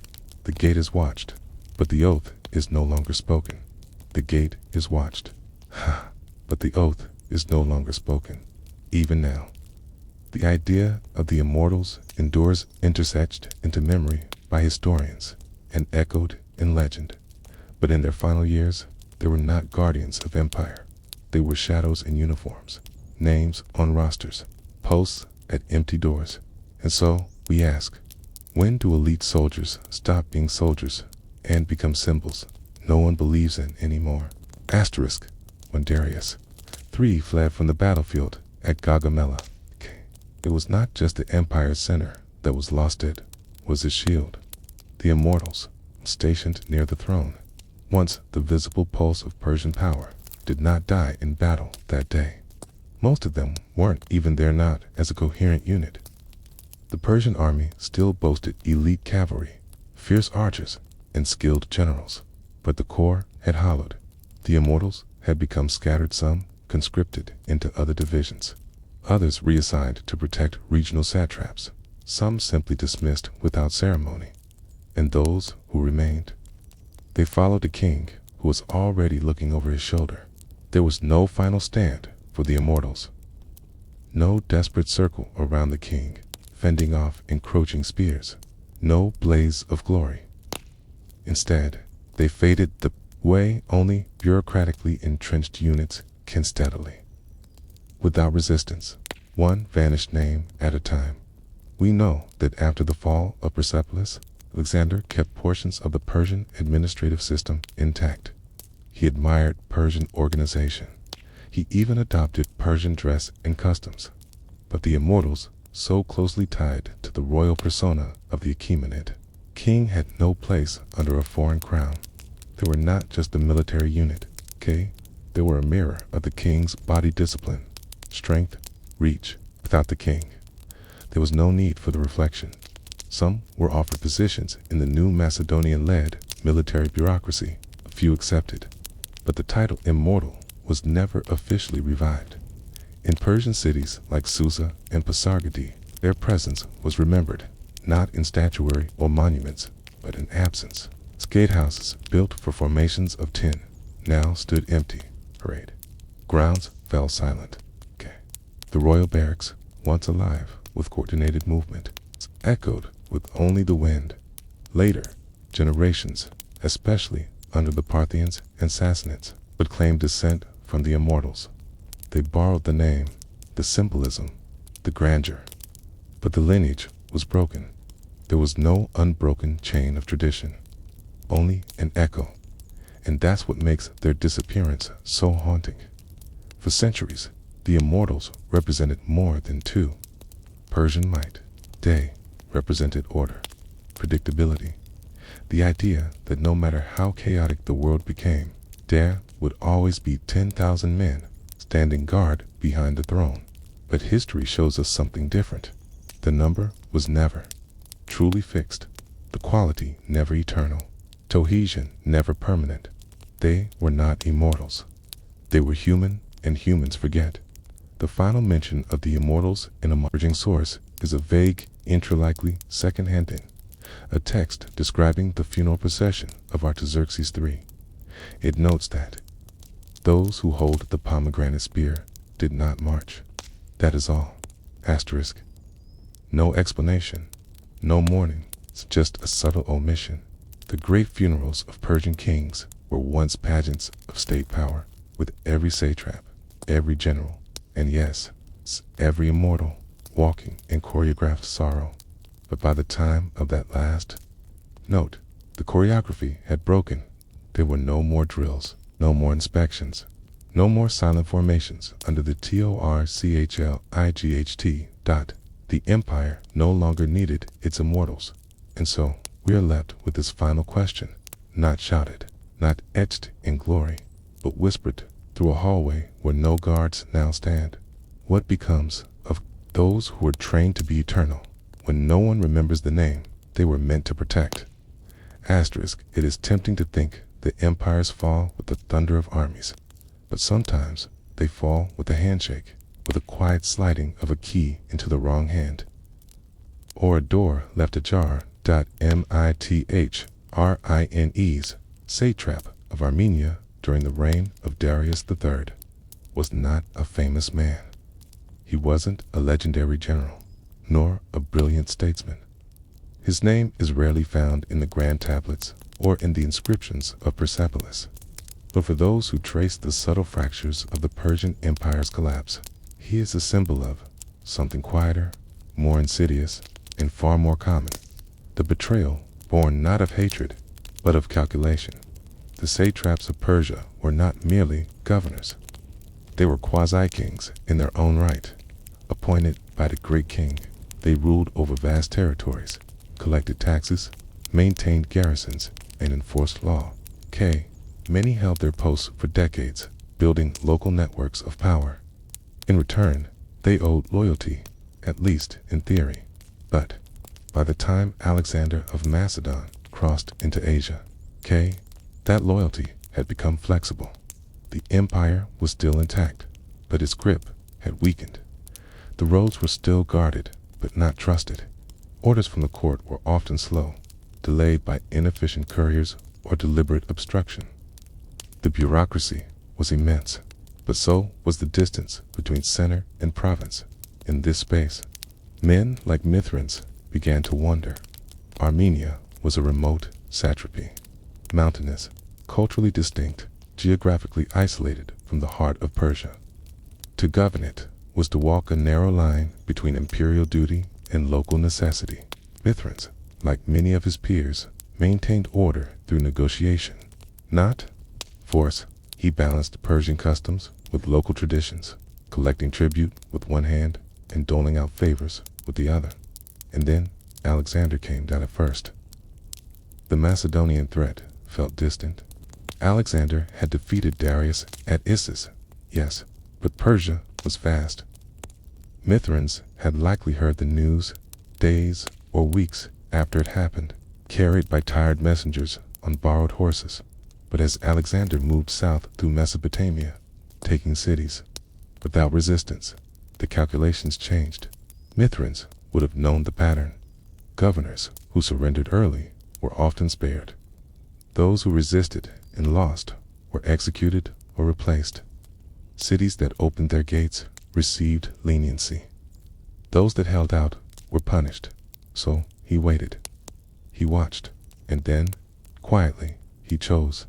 The gate is watched, but the oath is no longer spoken. The gate is watched. But the oath is no longer spoken, even now. The idea of the immortals endures etched into memory by historians and echoed in legend. But in their final years, they were not guardians of empire. They were shadows in uniforms, names on rosters, posts at empty doors. And so we ask, when do elite soldiers stop being soldiers and become symbols no one believes in anymore? Asterisk, when Darius III fled from the battlefield at Gaugamela. It was not just the empire's center that was lost, it was its shield. The immortals, stationed near the throne, once the visible pulse of Persian power, did not die in battle that day. Most of them weren't even there, not as a coherent unit. The Persian army still boasted elite cavalry, fierce archers, and skilled generals, but the core had hollowed. The immortals had become scattered, some conscripted into other divisions, others reassigned to protect regional satraps, some simply dismissed without ceremony. And those who remained, They followed the king, who was already looking over his shoulder. There was no final stand for the immortals. No desperate circle around the king, fending off encroaching spears. No blaze of glory. Instead, they faded the way only bureaucratically entrenched units can steadily. Without resistance, one vanished name at a time. We know that after the fall of Persepolis, Alexander kept portions of the Persian administrative system intact. He admired Persian organization. He even adopted Persian dress and customs. But the immortals, so closely tied to the royal persona of the Achaemenid king, had no place under a foreign crown. They were not just a military unit, okay? They were a mirror of the king's body discipline, strength, reach. Without the king, there was no need for the reflection. Some were offered positions in the new Macedonian-led military bureaucracy. A few accepted. But the title immortal was never officially revived. In Persian cities like Susa and Pasargadae, their presence was remembered, not in statuary or monuments, but in absence. Skatehouses built for formations of 10 now stood empty. Parade grounds fell silent. The royal barracks, once alive with coordinated movement, echoed with only the wind. Later, generations, especially under the Parthians and Sassanids, would claim descent from the immortals. They borrowed the name, the symbolism, the grandeur. But the lineage was broken. There was no unbroken chain of tradition, only an echo. And that's what makes their disappearance so haunting. For centuries, the immortals represented more than two. Persian might. They represented order, predictability. The idea that no matter how chaotic the world became, there would always be 10,000 men standing guard behind the throne. But history shows us something different. The number was never truly fixed. The quality never eternal. Cohesion never permanent. They were not immortals. They were human, and humans forget. The final mention of the immortals in a emerging source is a vague, interlikely second-hand hint, a text describing the funeral procession of Artaxerxes III. It notes that those who hold the pomegranate spear did not march. That is all. Asterisk. No explanation, no mourning, it's just a subtle omission. The great funerals of Persian kings were once pageants of state power, with every satrap, every general, and yes, every immortal walking in choreographed sorrow. But by the time of that last note, the choreography had broken. There were no more drills, no more inspections, no more silent formations under the TORCHLIGHT. The empire no longer needed its immortals. And so we are left with this final question, not shouted, not etched in glory, but whispered through a hallway where no guards now stand. What becomes of those who were trained to be eternal when no one remembers the name they were meant to protect? Asterisk. It is tempting to think that empires fall with the thunder of armies, but sometimes they fall with a handshake, with a quiet sliding of a key into the wrong hand, or a door left ajar. Mithridates, satrap of Armenia during the reign of Darius III, was not a famous man. He wasn't a legendary general, nor a brilliant statesman. His name is rarely found in the grand tablets or in the inscriptions of Persepolis. But for those who trace the subtle fractures of the Persian Empire's collapse, he is a symbol of something quieter, more insidious, and far more common. The betrayal, born not of hatred, but of calculation. The satraps of Persia were not merely governors. They were quasi-kings in their own right. Appointed by the great king, they ruled over vast territories, collected taxes, maintained garrisons, and enforced law. Many held their posts for decades, building local networks of power. In return, they owed loyalty, at least in theory. But by the time Alexander of Macedon crossed into Asia, that loyalty had become flexible. The empire was still intact, but its grip had weakened. The roads were still guarded, but not trusted. Orders from the court were often slow, delayed by inefficient couriers or deliberate obstruction. The bureaucracy was immense, but so was the distance between center and province. In this space, men like Mithrans began to wonder. Armenia was a remote satrapy, mountainous, culturally distinct, geographically isolated from the heart of Persia. To govern it was to walk a narrow line between imperial duty and local necessity. Mithrans, like many of his peers, maintained order through negotiation, not force. He balanced Persian customs with local traditions, collecting tribute with one hand and doling out favors with the other. And then Alexander came down at first. The Macedonian threat felt distant. Alexander had defeated Darius at Issus, yes, but Persia was vast. Mithrans had likely heard the news days or weeks after it happened, carried by tired messengers on borrowed horses. But as Alexander moved south through Mesopotamia, taking cities without resistance, the calculations changed. Mithrans would have known the pattern. Governors who surrendered early were often spared. Those who resisted and lost were executed or replaced. Cities that opened their gates received leniency. Those that held out were punished. So he waited. He watched, and then, quietly, he chose.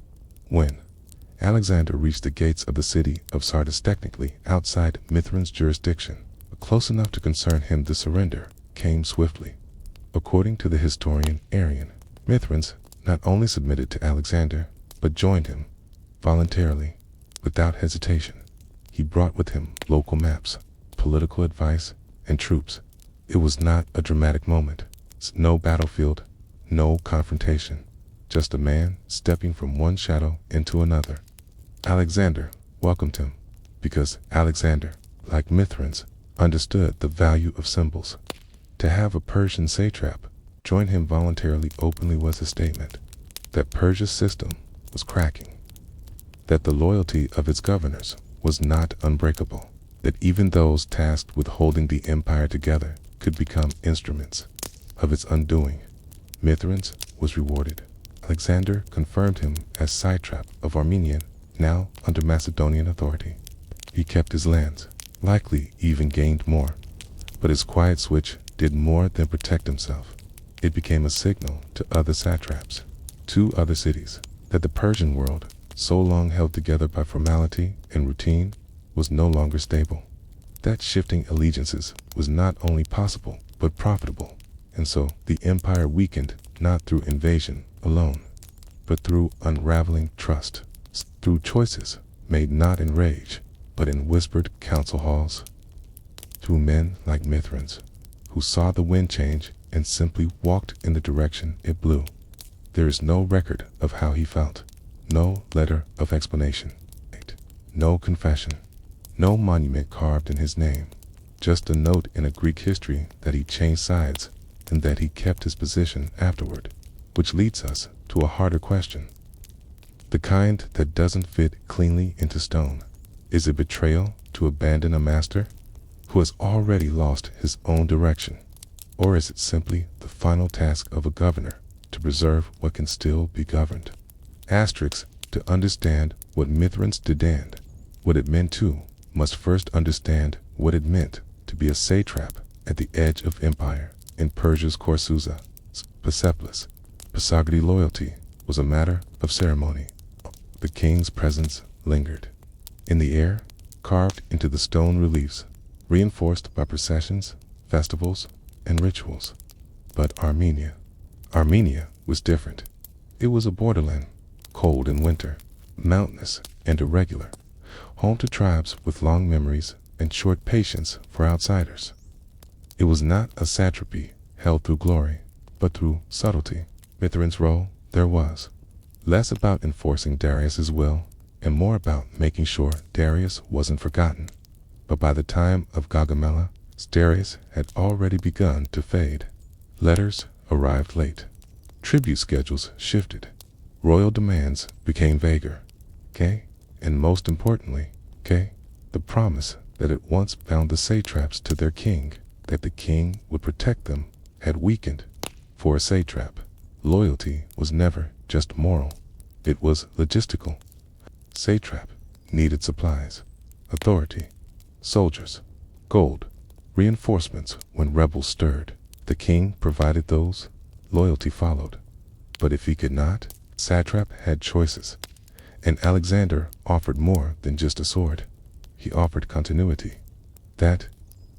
When Alexander reached the gates of the city of Sardis, technically outside Mithran's jurisdiction, but close enough to concern him, the surrender came swiftly. According to the historian Arrian, Mithrans not only submitted to Alexander, but joined him voluntarily, without hesitation. He brought with him local maps, political advice, and troops. It was not a dramatic moment. No battlefield, no confrontation. Just a man stepping from one shadow into another. Alexander welcomed him, because Alexander, like Mithrans, understood the value of symbols. To have a Persian satrap join him voluntarily openly was a statement that Persia's system was cracking, that the loyalty of its governors was not unbreakable, that even those tasked with holding the empire together could become instruments of its undoing. Mithrans was rewarded. Alexander confirmed him as satrap of Armenia, now under Macedonian authority. He kept his lands, likely even gained more, but his quiet switch did more than protect himself. It became a signal to other satraps, to other cities, that the Persian world, so long held together by formality and routine, was no longer stable. That shifting allegiances was not only possible, but profitable, and so the empire weakened not through invasion alone, but through unraveling trust, through choices made not in rage, but in whispered council halls, through men like Mithrans, who saw the wind change and simply walked in the direction it blew. There is no record of how he felt, no letter of explanation, no confession, no monument carved in his name, just a note in a Greek history that he changed sides and that he kept his position afterward, which leads us to a harder question. The kind that doesn't fit cleanly into stone. Is it betrayal to abandon a master who has already lost his own direction? Or is it simply the final task of a governor to preserve what can still be governed? Asterix, to understand what Mithrans did, what it meant to, must first understand what it meant to be a satrap at the edge of empire in Persia's Corsusa, Persepolis. Pasargadae loyalty was a matter of ceremony. The king's presence lingered. In the air, carved into the stone reliefs, reinforced by processions, festivals, and rituals. But Armenia was different. It was a borderland, cold in winter, mountainous and irregular, home to tribes with long memories and short patience for outsiders. It was not a satrapy held through glory, but through subtlety. Mithran's role there was less about enforcing Darius's will and more about making sure Darius wasn't forgotten. But by the time of Gaugamela, Darius had already begun to fade. Letters arrived late. Tribute schedules shifted. Royal demands became vaguer. And most importantly, the promise that had once bound the satraps to their king, that the king would protect them, had weakened. For a satrap, loyalty was never just moral. It was logistical. Satrap needed supplies, authority, soldiers, gold, reinforcements when rebels stirred. The king provided those, loyalty followed. But if he could not, satrap had choices. And Alexander offered more than just a sword. He offered continuity. That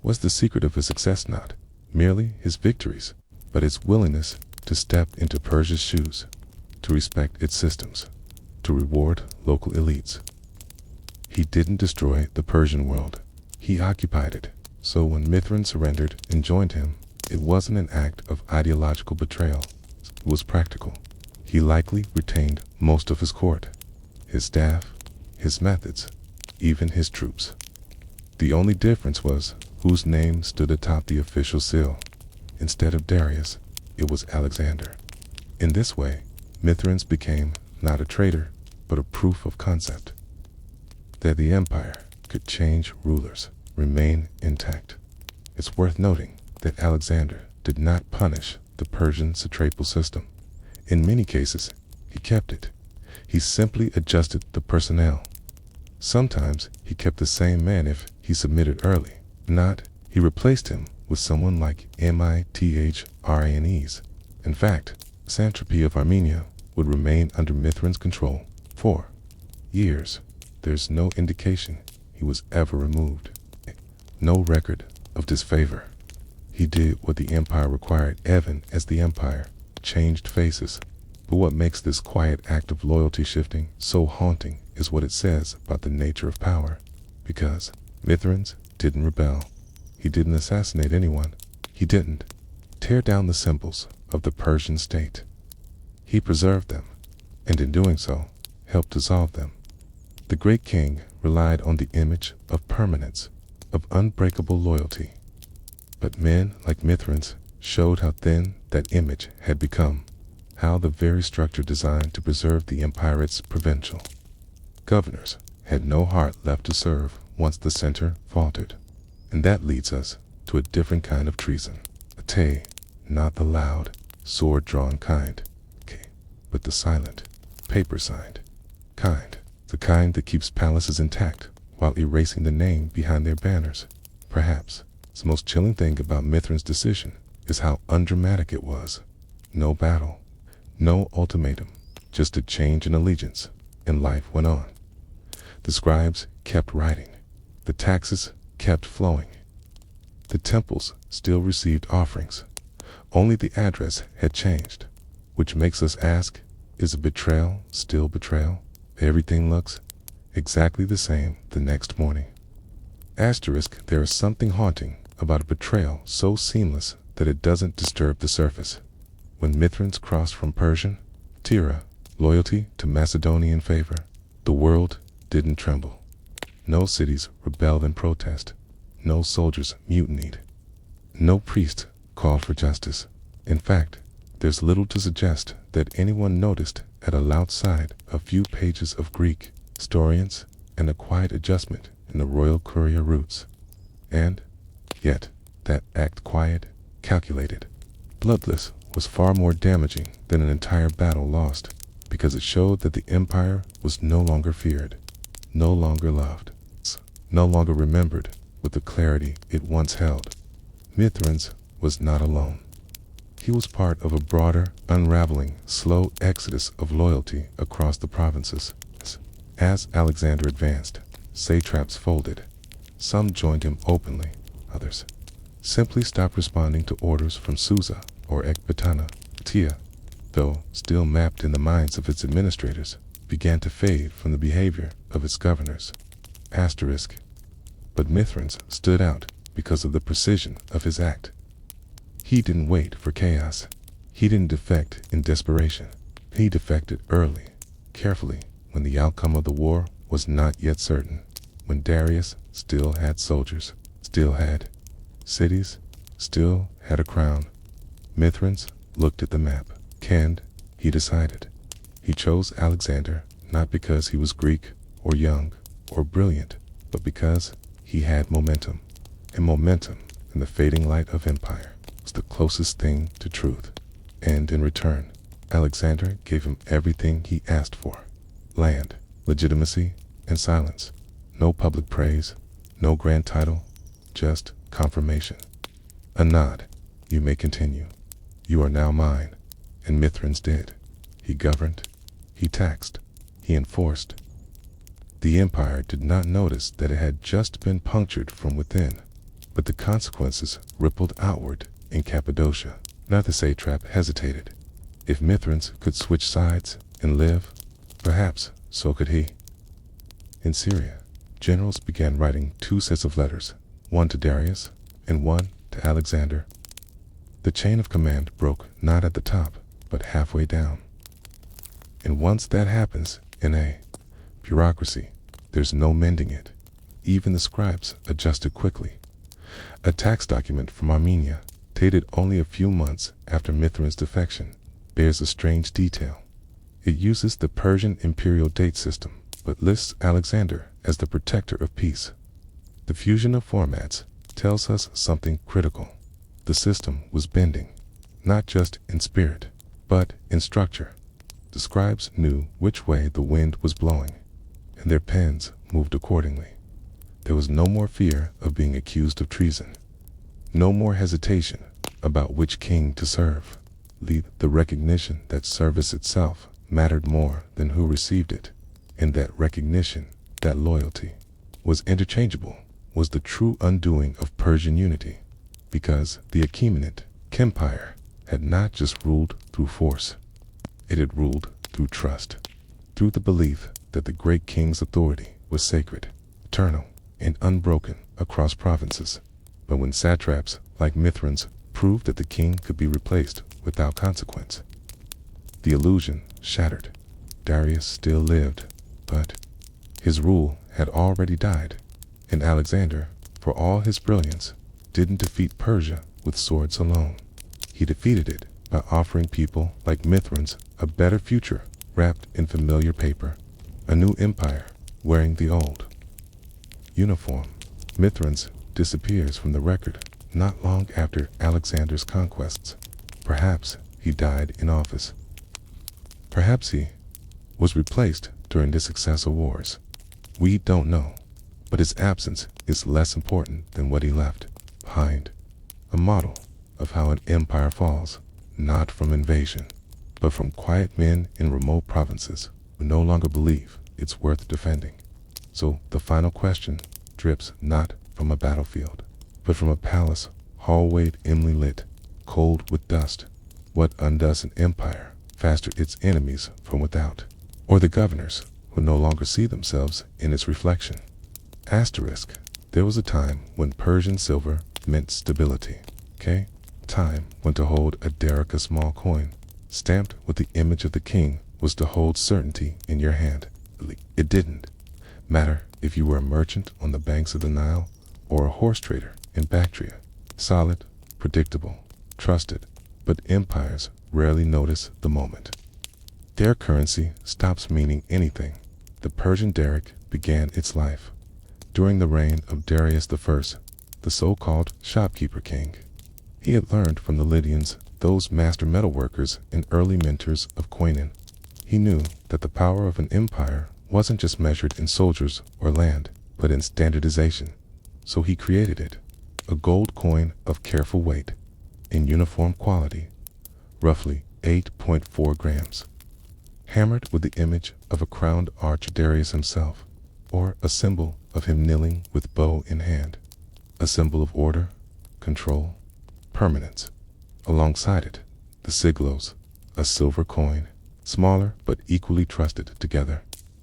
was the secret of his success, not merely his victories, but his willingness to step into Persia's shoes, to respect its systems, to reward local elites. He didn't destroy the Persian world. He occupied it. So when Mithrin surrendered and joined him, it wasn't an act of ideological betrayal. It was practical. He likely retained most of his court, his staff, his methods, even his troops. The only difference was whose name stood atop the official seal. Instead of Darius, it was Alexander. In this way, Mithrin became not a traitor, but a proof of concept. That the empire could change rulers, remain intact. It's worth noting that Alexander did not punish the Persian satrapal system. In many cases, he kept it. He simply adjusted the personnel. Sometimes he kept the same man if he submitted early. Not, he replaced him with someone like Mithranes. In fact, the satrapy of Armenia would remain under Mithrin's control for years. There's no indication he was ever removed. No record of disfavor. He did what the empire required even as the empire changed faces. But what makes this quiet act of loyalty shifting so haunting is what it says about the nature of power. Because Mithrin didn't rebel. He didn't assassinate anyone. He didn't tear down the symbols of the Persian state. He preserved them, and in doing so, helped dissolve them. The great king relied on the image of permanence, of unbreakable loyalty. But men like Mithrin showed how thin that image had become, how the very structure designed to preserve the empire's provincial governors had no heart left to serve once the center faltered. And that leads us to a different kind of treason. Not the loud, sword-drawn kind, but the silent, paper-signed kind. The kind that keeps palaces intact while erasing the name behind their banners. Perhaps the most chilling thing about Mithrin's decision is how undramatic it was. No battle, no ultimatum, just a change in allegiance, and life went on. The scribes kept writing. The taxes kept flowing. The temples still received offerings. Only the address had changed, which makes us ask, is a betrayal still betrayal? Everything looks exactly the same the next morning. Asterisk, there is something haunting about a betrayal so seamless that it doesn't disturb the surface. When Mithrin crossed from Persian, Tira, loyalty to Macedonian favor, the world didn't tremble. No cities rebelled in protest. No soldiers mutinied. No priest called for justice. In fact, there's little to suggest that anyone noticed at outside a few pages of Greek historians and a quiet adjustment in the royal courier routes. And yet, that act, quiet, calculated, bloodless, was far more damaging than an entire battle lost, because it showed that the empire was no longer feared, no longer loved, no longer remembered with the clarity it once held. Mithrin was not alone. He was part of a broader, unraveling, slow exodus of loyalty across the provinces. As Alexander advanced, satraps folded. Some joined him openly, others simply stopped responding to orders from Susa or Ecbatana. Tia, though still mapped in the minds of its administrators, began to fade from the behavior of its governors. Asterisk. But Mithrin stood out because of the precision of his act. He didn't wait for chaos. He didn't defect in desperation. He defected early, carefully, when the outcome of the war was not yet certain, when Darius still had soldiers, still had cities, still had a crown. Mithrin looked at the map. And he decided. He chose Alexander not because he was Greek or young or brilliant, but because he had momentum. And momentum, in the fading light of empire, was the closest thing to truth. And in return, Alexander gave him everything he asked for: land, legitimacy, and silence. No public praise, no grand title, just confirmation. A nod. You may continue. You are now mine. And Mithrin's did. He governed, he taxed, he enforced. The empire did not notice that it had just been punctured from within, but the consequences rippled outward in Cappadocia. Not the satrap hesitated. If Mithrins could switch sides and live, perhaps so could he. In Syria, generals began writing 2 sets of letters, one to Darius and one to Alexander. The chain of command broke not at the top, but halfway down. And once that happens in a bureaucracy, there's no mending it. Even the scribes adjusted quickly. A tax document from Armenia, dated only a few months after Mithrin's defection, bears a strange detail. It uses the Persian imperial date system, but lists Alexander as the protector of peace. The fusion of formats tells us something critical. The system was bending, not just in spirit, but in structure. The scribes knew which way the wind was blowing, and their pens moved accordingly. There was no more fear of being accused of treason, no more hesitation about which king to serve. The recognition that service itself mattered more than who received it, and that recognition, that loyalty, was interchangeable, was the true undoing of Persian unity, because the Achaemenid Empire had not just ruled through force, it had ruled through trust, through the belief that the great king's authority was sacred, eternal, and unbroken across provinces. But when satraps like Mithrin's proved that the king could be replaced without consequence, the illusion shattered. Darius still lived, but his rule had already died, and Alexander, for all his brilliance, didn't defeat Persia with swords alone. He defeated it by offering people like Mithrin's a better future wrapped in familiar paper, a new empire wearing the old uniform. Mithrin's disappears from the record not long after Alexander's conquests. Perhaps he died in office. Perhaps he was replaced during the successor wars. We don't know, but his absence is less important than what he left behind. A model of how an empire falls, not from invasion, but from quiet men in remote provinces who no longer believe it's worth defending. So the final question drips not from a battlefield, but from a palace hallway dimly lit, cold with dust. What undoes an empire faster its enemies from without, or the governors who no longer see themselves in its reflection? Asterisk. There was a time when Persian silver meant stability. Time when to hold a daric, a small coin, stamped with the image of the king, was to hold certainty in your hand. It didn't matter if you were a merchant on the banks of the Nile or a horse trader in Bactria. Solid, predictable, trusted, but empires rarely notice the moment. Their currency stops meaning anything. The Persian daric began its life during the reign of Darius I, the so-called shopkeeper king. He had learned from the Lydians, those master metalworkers and early mentors of coining. He knew that the power of an empire wasn't just measured in soldiers or land, but in standardization. So he created it, a gold coin of careful weight, in uniform quality, roughly 8.4 grams, hammered with the image of a crowned Archidarius himself, or a symbol of him kneeling with bow in hand, a symbol of order, control, permanence. Alongside it, the siglos, a silver coin, smaller but equally trusted together.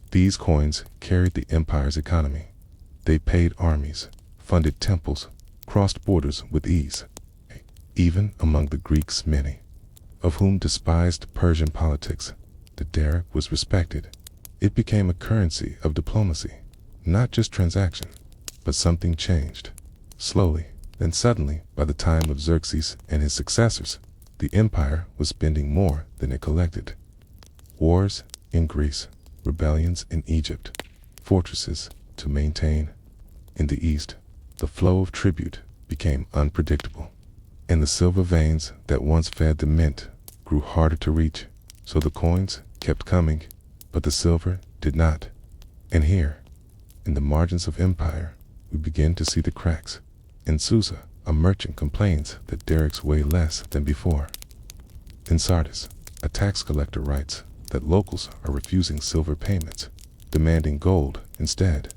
These coins carried the empire's economy. They paid armies, funded temples, crossed borders with ease. Even among the Greeks, many of whom despised Persian politics, the daric was respected. It became a currency of diplomacy, not just transaction. But something changed, slowly. Then suddenly, by the time of Xerxes and his successors, the empire was spending more than it collected. Wars in Greece, rebellions in Egypt, fortresses to maintain. In the east, the flow of tribute became unpredictable, and the silver veins that once fed the mint grew harder to reach. So the coins kept coming, but the silver did not. And here, in the margins of empire, we begin to see the cracks. In Susa, a merchant complains that derricks weigh less than before. In Sardis, a tax collector writes that locals are refusing silver payments, demanding gold instead.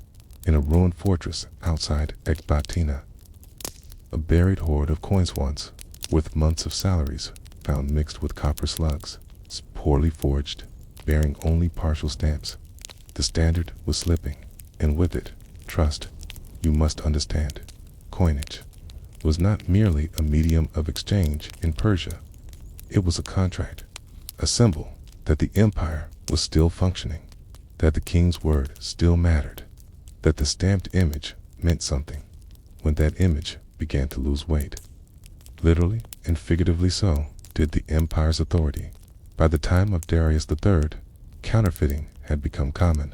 In a ruined fortress outside Ecbatana, a buried hoard of coins once, with months of salaries, found mixed with copper slugs, poorly forged, bearing only partial stamps. The standard was slipping, and with it, trust. You must understand, coinage was not merely a medium of exchange in Persia. It was a contract, a symbol that the empire was still functioning, that the king's word still mattered, that the stamped image meant something when that image began to lose weight. Literally and figuratively so did the empire's authority. By the time of Darius III, counterfeiting had become common,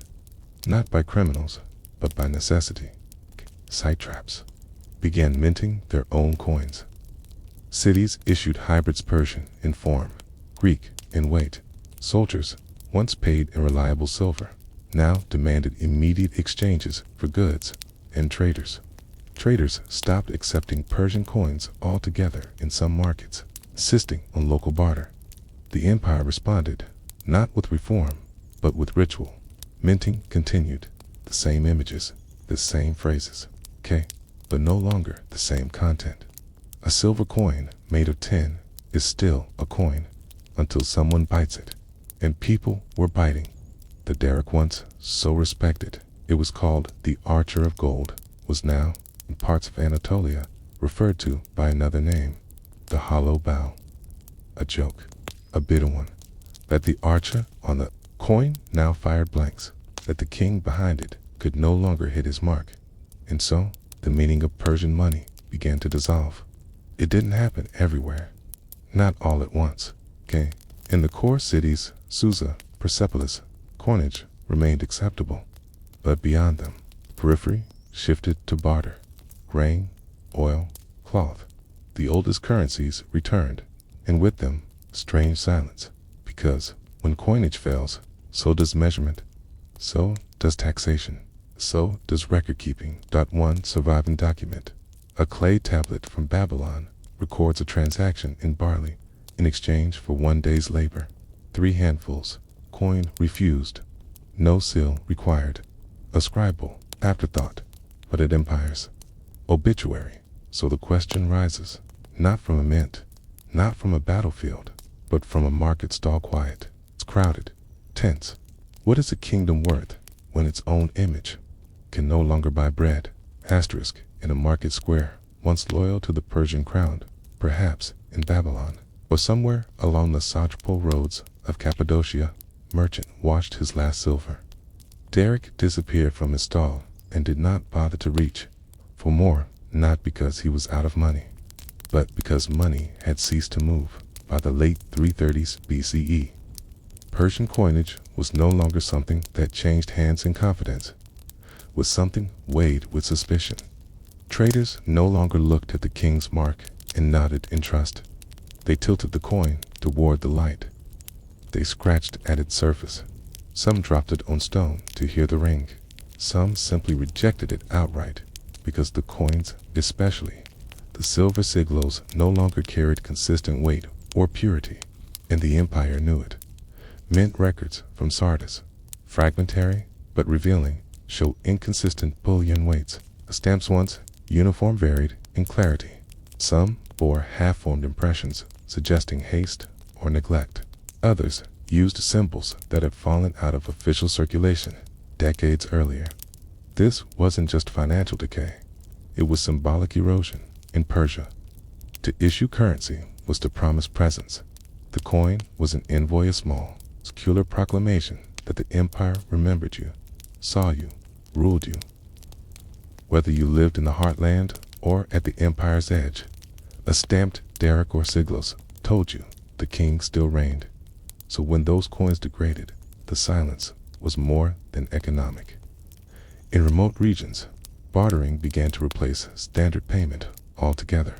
not by criminals, but by necessity. Satraps began minting their own coins. Cities issued hybrids, Persian in form, Greek in weight. Soldiers, once paid in reliable silver, now demanded immediate exchanges for goods. And traders stopped accepting Persian coins altogether in some markets, insisting on local barter. The empire responded, not with reform, but with ritual. Minting continued, the same images, the same phrases, but no longer the same content. A silver coin made of tin is still a coin until someone bites it, and people were biting. The derrick, once so respected, it was called the Archer of Gold, was now, in parts of Anatolia, referred to by another name, the hollow bow. A joke, a bitter one, that the archer on the coin now fired blanks, that the king behind it could no longer hit his mark. And so, the meaning of Persian money began to dissolve. It didn't happen everywhere, not all at once. In the core cities, Susa, Persepolis, coinage remained acceptable, but beyond them, periphery shifted to barter. Grain, oil, cloth, the oldest currencies returned, and with them, strange silence, because when coinage fails, so does measurement, so does taxation, so does record keeping. One surviving document, a clay tablet from Babylon, records a transaction in barley in exchange for 1 day's labor. 3 handfuls, coin refused, no seal required, a scribal afterthought, but at empires. Obituary. So the question rises, not from a mint, not from a battlefield, but from a market stall quiet. It's crowded, tense. What is a kingdom worth when its own image can no longer buy bread? Asterisk. In a market square, once loyal to the Persian crown, perhaps in Babylon, or somewhere along the satrapal roads of Cappadocia, merchant washed his last silver. Derrick disappeared from his stall and did not bother to reach for more, not because he was out of money, but because money had ceased to move by the late 330s BCE. Persian coinage was no longer something that changed hands in confidence, was something weighed with suspicion. Traders no longer looked at the king's mark and nodded in trust. They tilted the coin toward the light. They scratched at its surface. Some dropped it on stone to hear the ring. Some simply rejected it outright, because the coins, especially the silver sigils, no longer carried consistent weight or purity, and the empire knew it. Mint records from Sardis, fragmentary but revealing, show inconsistent bullion weights. The stamps, once uniform, varied in clarity. Some bore half-formed impressions, suggesting haste or neglect. Others used symbols that had fallen out of official circulation decades earlier. This wasn't just financial decay, it was symbolic erosion. In Persia, to issue currency was to promise presence. The coin was an envoy, a small, secular proclamation that the empire remembered you, saw you, ruled you. Whether you lived in the heartland or at the empire's edge, a stamped derrick or sigils told you the king still reigned. So when those coins degraded, the silence was more than economic. In remote regions, bartering began to replace standard payment altogether.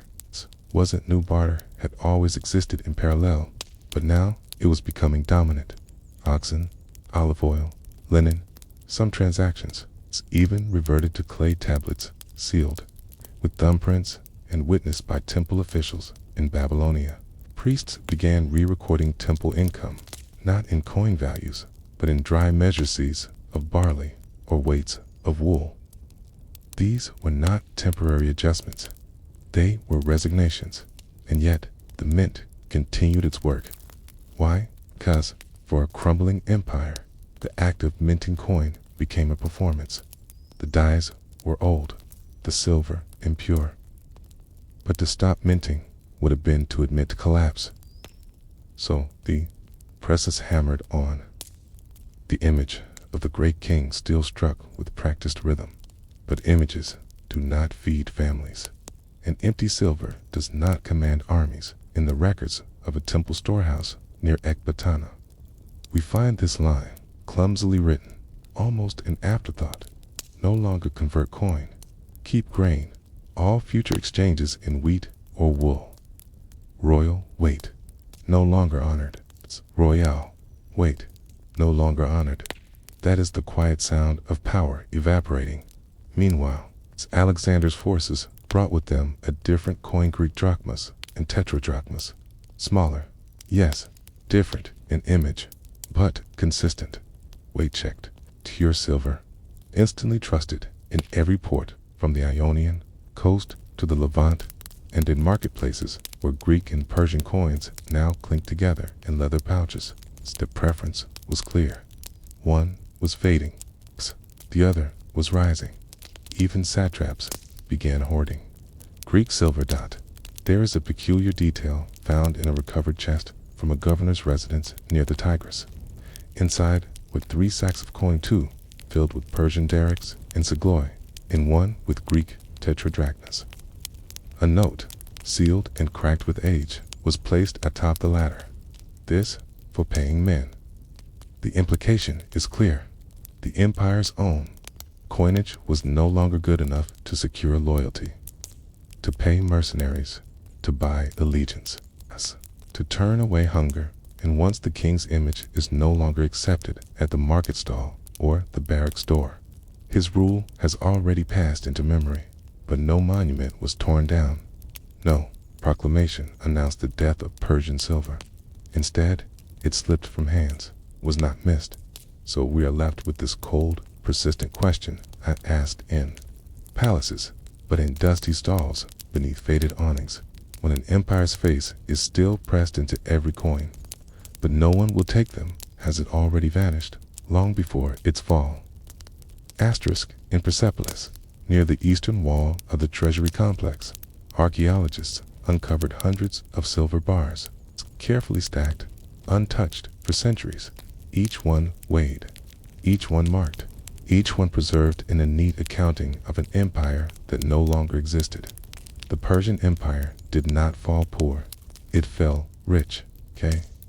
Wasn't new barter had always existed in parallel, but now It was becoming dominant. Oxen, olive oil, linen, some transactions even reverted to clay tablets sealed with thumbprints and witnessed by temple officials in Babylonia. Priests began re-recording temple income, not in coin values, but in dry measures of barley or weights of wool. These were not temporary adjustments. They were resignations, and yet the mint continued its work. Why? Because for a crumbling empire, the act of minting coin became a performance. The dyes were old, the silver impure. But to stop minting would have been to admit collapse. So the presses hammered on. The image of the great king still struck with practiced rhythm. But images do not feed families. And empty silver does not command armies. In the records of a temple storehouse near Ecbatana, we find this line, clumsily written, almost an afterthought. No longer convert coin. Keep grain. All future exchanges in wheat or wool. Royal weight. No longer honored. It's royal weight. No longer honored. That is the quiet sound of power evaporating. Meanwhile, Alexander's forces brought with them a different coin, Greek drachmas and tetradrachmas. Smaller, yes, different in image, but consistent. Weight checked, pure silver, instantly trusted in every port from the Ionian coast to the Levant, and in marketplaces where Greek and Persian coins now clinked together in leather pouches. The preference was clear. One was fading, the other was rising. Even satraps began hoarding. Greek silver dot. There is a peculiar detail found in a recovered chest from a governor's residence near the Tigris. Inside were 3 sacks of coin, 2 filled with Persian darics and segloi, and 1 with Greek tetradrachmas. A note, sealed and cracked with age, was placed atop the latter. This for paying men. The implication is clear. The empire's own coinage was no longer good enough to secure loyalty, to pay mercenaries, to buy allegiance, to turn away hunger. And once the king's image is no longer accepted at the market stall or the barracks door, his rule has already passed into memory. But no monument was torn down. No proclamation announced the death of Persian silver. Instead, it slipped from hands, was not missed. So we are left with this cold, persistent question I asked in palaces, but in dusty stalls beneath faded awnings, when an empire's face is still pressed into every coin. But no one will take them. Has it already vanished, long before its fall? Asterisk. In Persepolis, near the eastern wall of the treasury complex, archaeologists uncovered hundreds of silver bars, carefully stacked, untouched for centuries, each one weighed, each one marked, each one preserved in a neat accounting of an empire that no longer existed. The Persian Empire did not fall poor. It fell rich,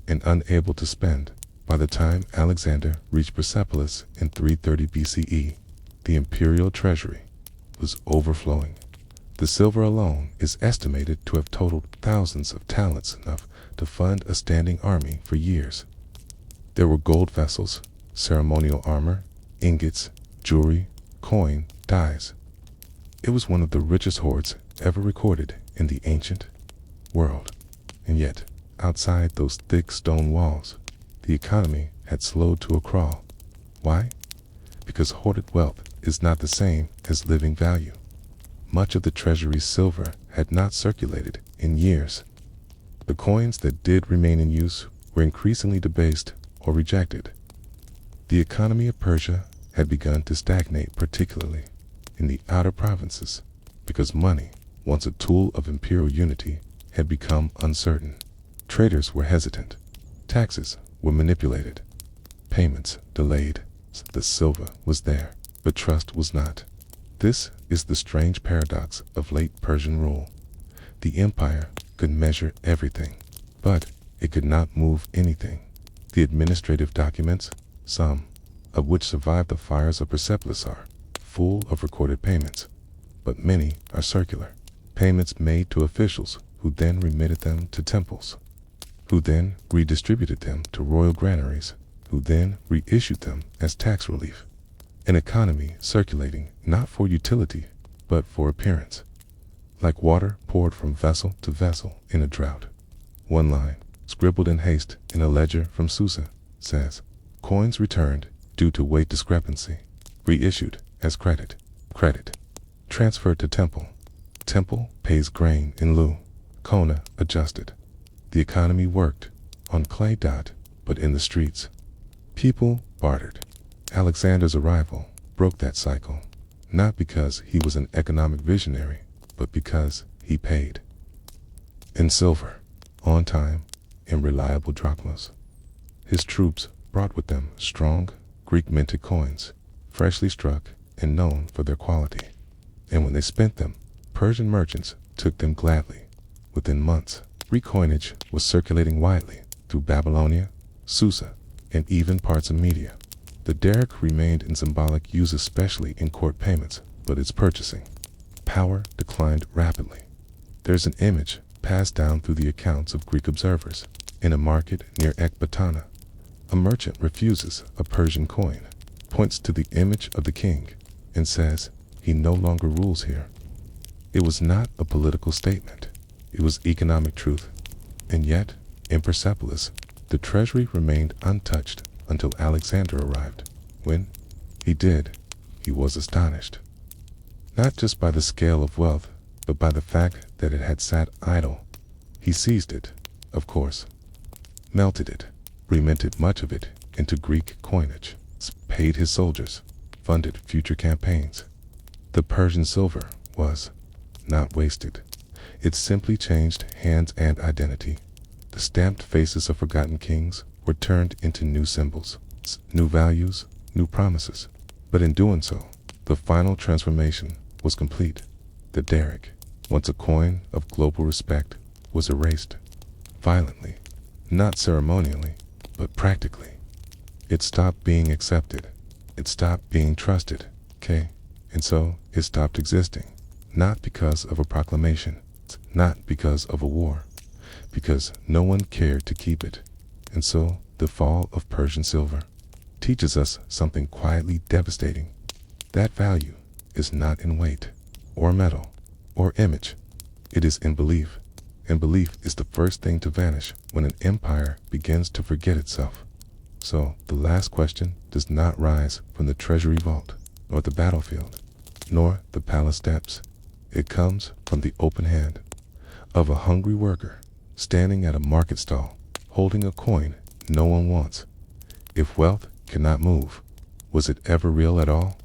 and unable to spend. By the time Alexander reached Persepolis in 330 BCE, the imperial treasury was overflowing. The silver alone is estimated to have totaled thousands of talents, enough to fund a standing army for years. There were gold vessels, ceremonial armor, ingots, jewelry, coin, dyes. It was one of the richest hoards ever recorded in the ancient world. And yet, outside those thick stone walls, the economy had slowed to a crawl. Why? Because hoarded wealth is not the same as living value. Much of the treasury's silver had not circulated in years. The coins that did remain in use were increasingly debased or rejected. The economy of Persia had begun to stagnate, particularly in the outer provinces, because money, once a tool of imperial unity, had become uncertain. Traders were hesitant. Taxes were manipulated. Payments delayed. The silver was there, but trust was not. This is the strange paradox of late Persian rule. The empire could measure everything, but it could not move anything. The administrative documents, some of which survived the fires of Persepolis, are full of recorded payments, but many are circular, payments made to officials who then remitted them to temples. who then redistributed them to royal granaries, who then reissued them as tax relief. An economy circulating not for utility, but for appearance. Like water poured from vessel to vessel in a drought. One line, scribbled in haste in a ledger from Susa, says, coins returned due to weight discrepancy, reissued as credit. Credit. Transferred to temple. Temple pays grain in lieu. Kona adjusted. The economy worked, on clay dot, but in the streets. People bartered. Alexander's arrival broke that cycle, not because he was an economic visionary, but because he paid. In silver, on time, in reliable drachmas. His troops brought with them strong, Greek-minted coins, freshly struck and known for their quality. And when they spent them, Persian merchants took them gladly. Within months, Greek coinage was circulating widely through Babylonia, Susa, and even parts of Media. The daric remained in symbolic use, especially in court payments, but its purchasing power declined rapidly. There's an image passed down through the accounts of Greek observers. In a market near Ecbatana, a merchant refuses a Persian coin, points to the image of the king, and says he no longer rules here. It was not a political statement. It was economic truth. And yet, in Persepolis, the treasury remained untouched until Alexander arrived. When he did, he was astonished. Not just by the scale of wealth, but by the fact that it had sat idle. He seized it, of course, melted it, reminted much of it into Greek coinage, paid his soldiers, funded future campaigns. The Persian silver was not wasted. It simply changed hands and identity. The stamped faces of forgotten kings were turned into new symbols, new values, new promises. But in doing so, the final transformation was complete. The daric, once a coin of global respect, was erased, violently, not ceremonially, but practically. It stopped being accepted. It stopped being trusted, okay? And so it stopped existing, not because of a proclamation, not because of a war, because no one cared to keep it. And so the fall of Persian silver teaches us something quietly devastating. That value is not in weight, or metal, or image. It is in belief. And belief is the first thing to vanish when an empire begins to forget itself. So the last question does not rise from the treasury vault, nor the battlefield, nor the palace steps. It comes from the open hand of a hungry worker standing at a market stall, holding a coin no one wants. If wealth cannot move, was it ever real at all?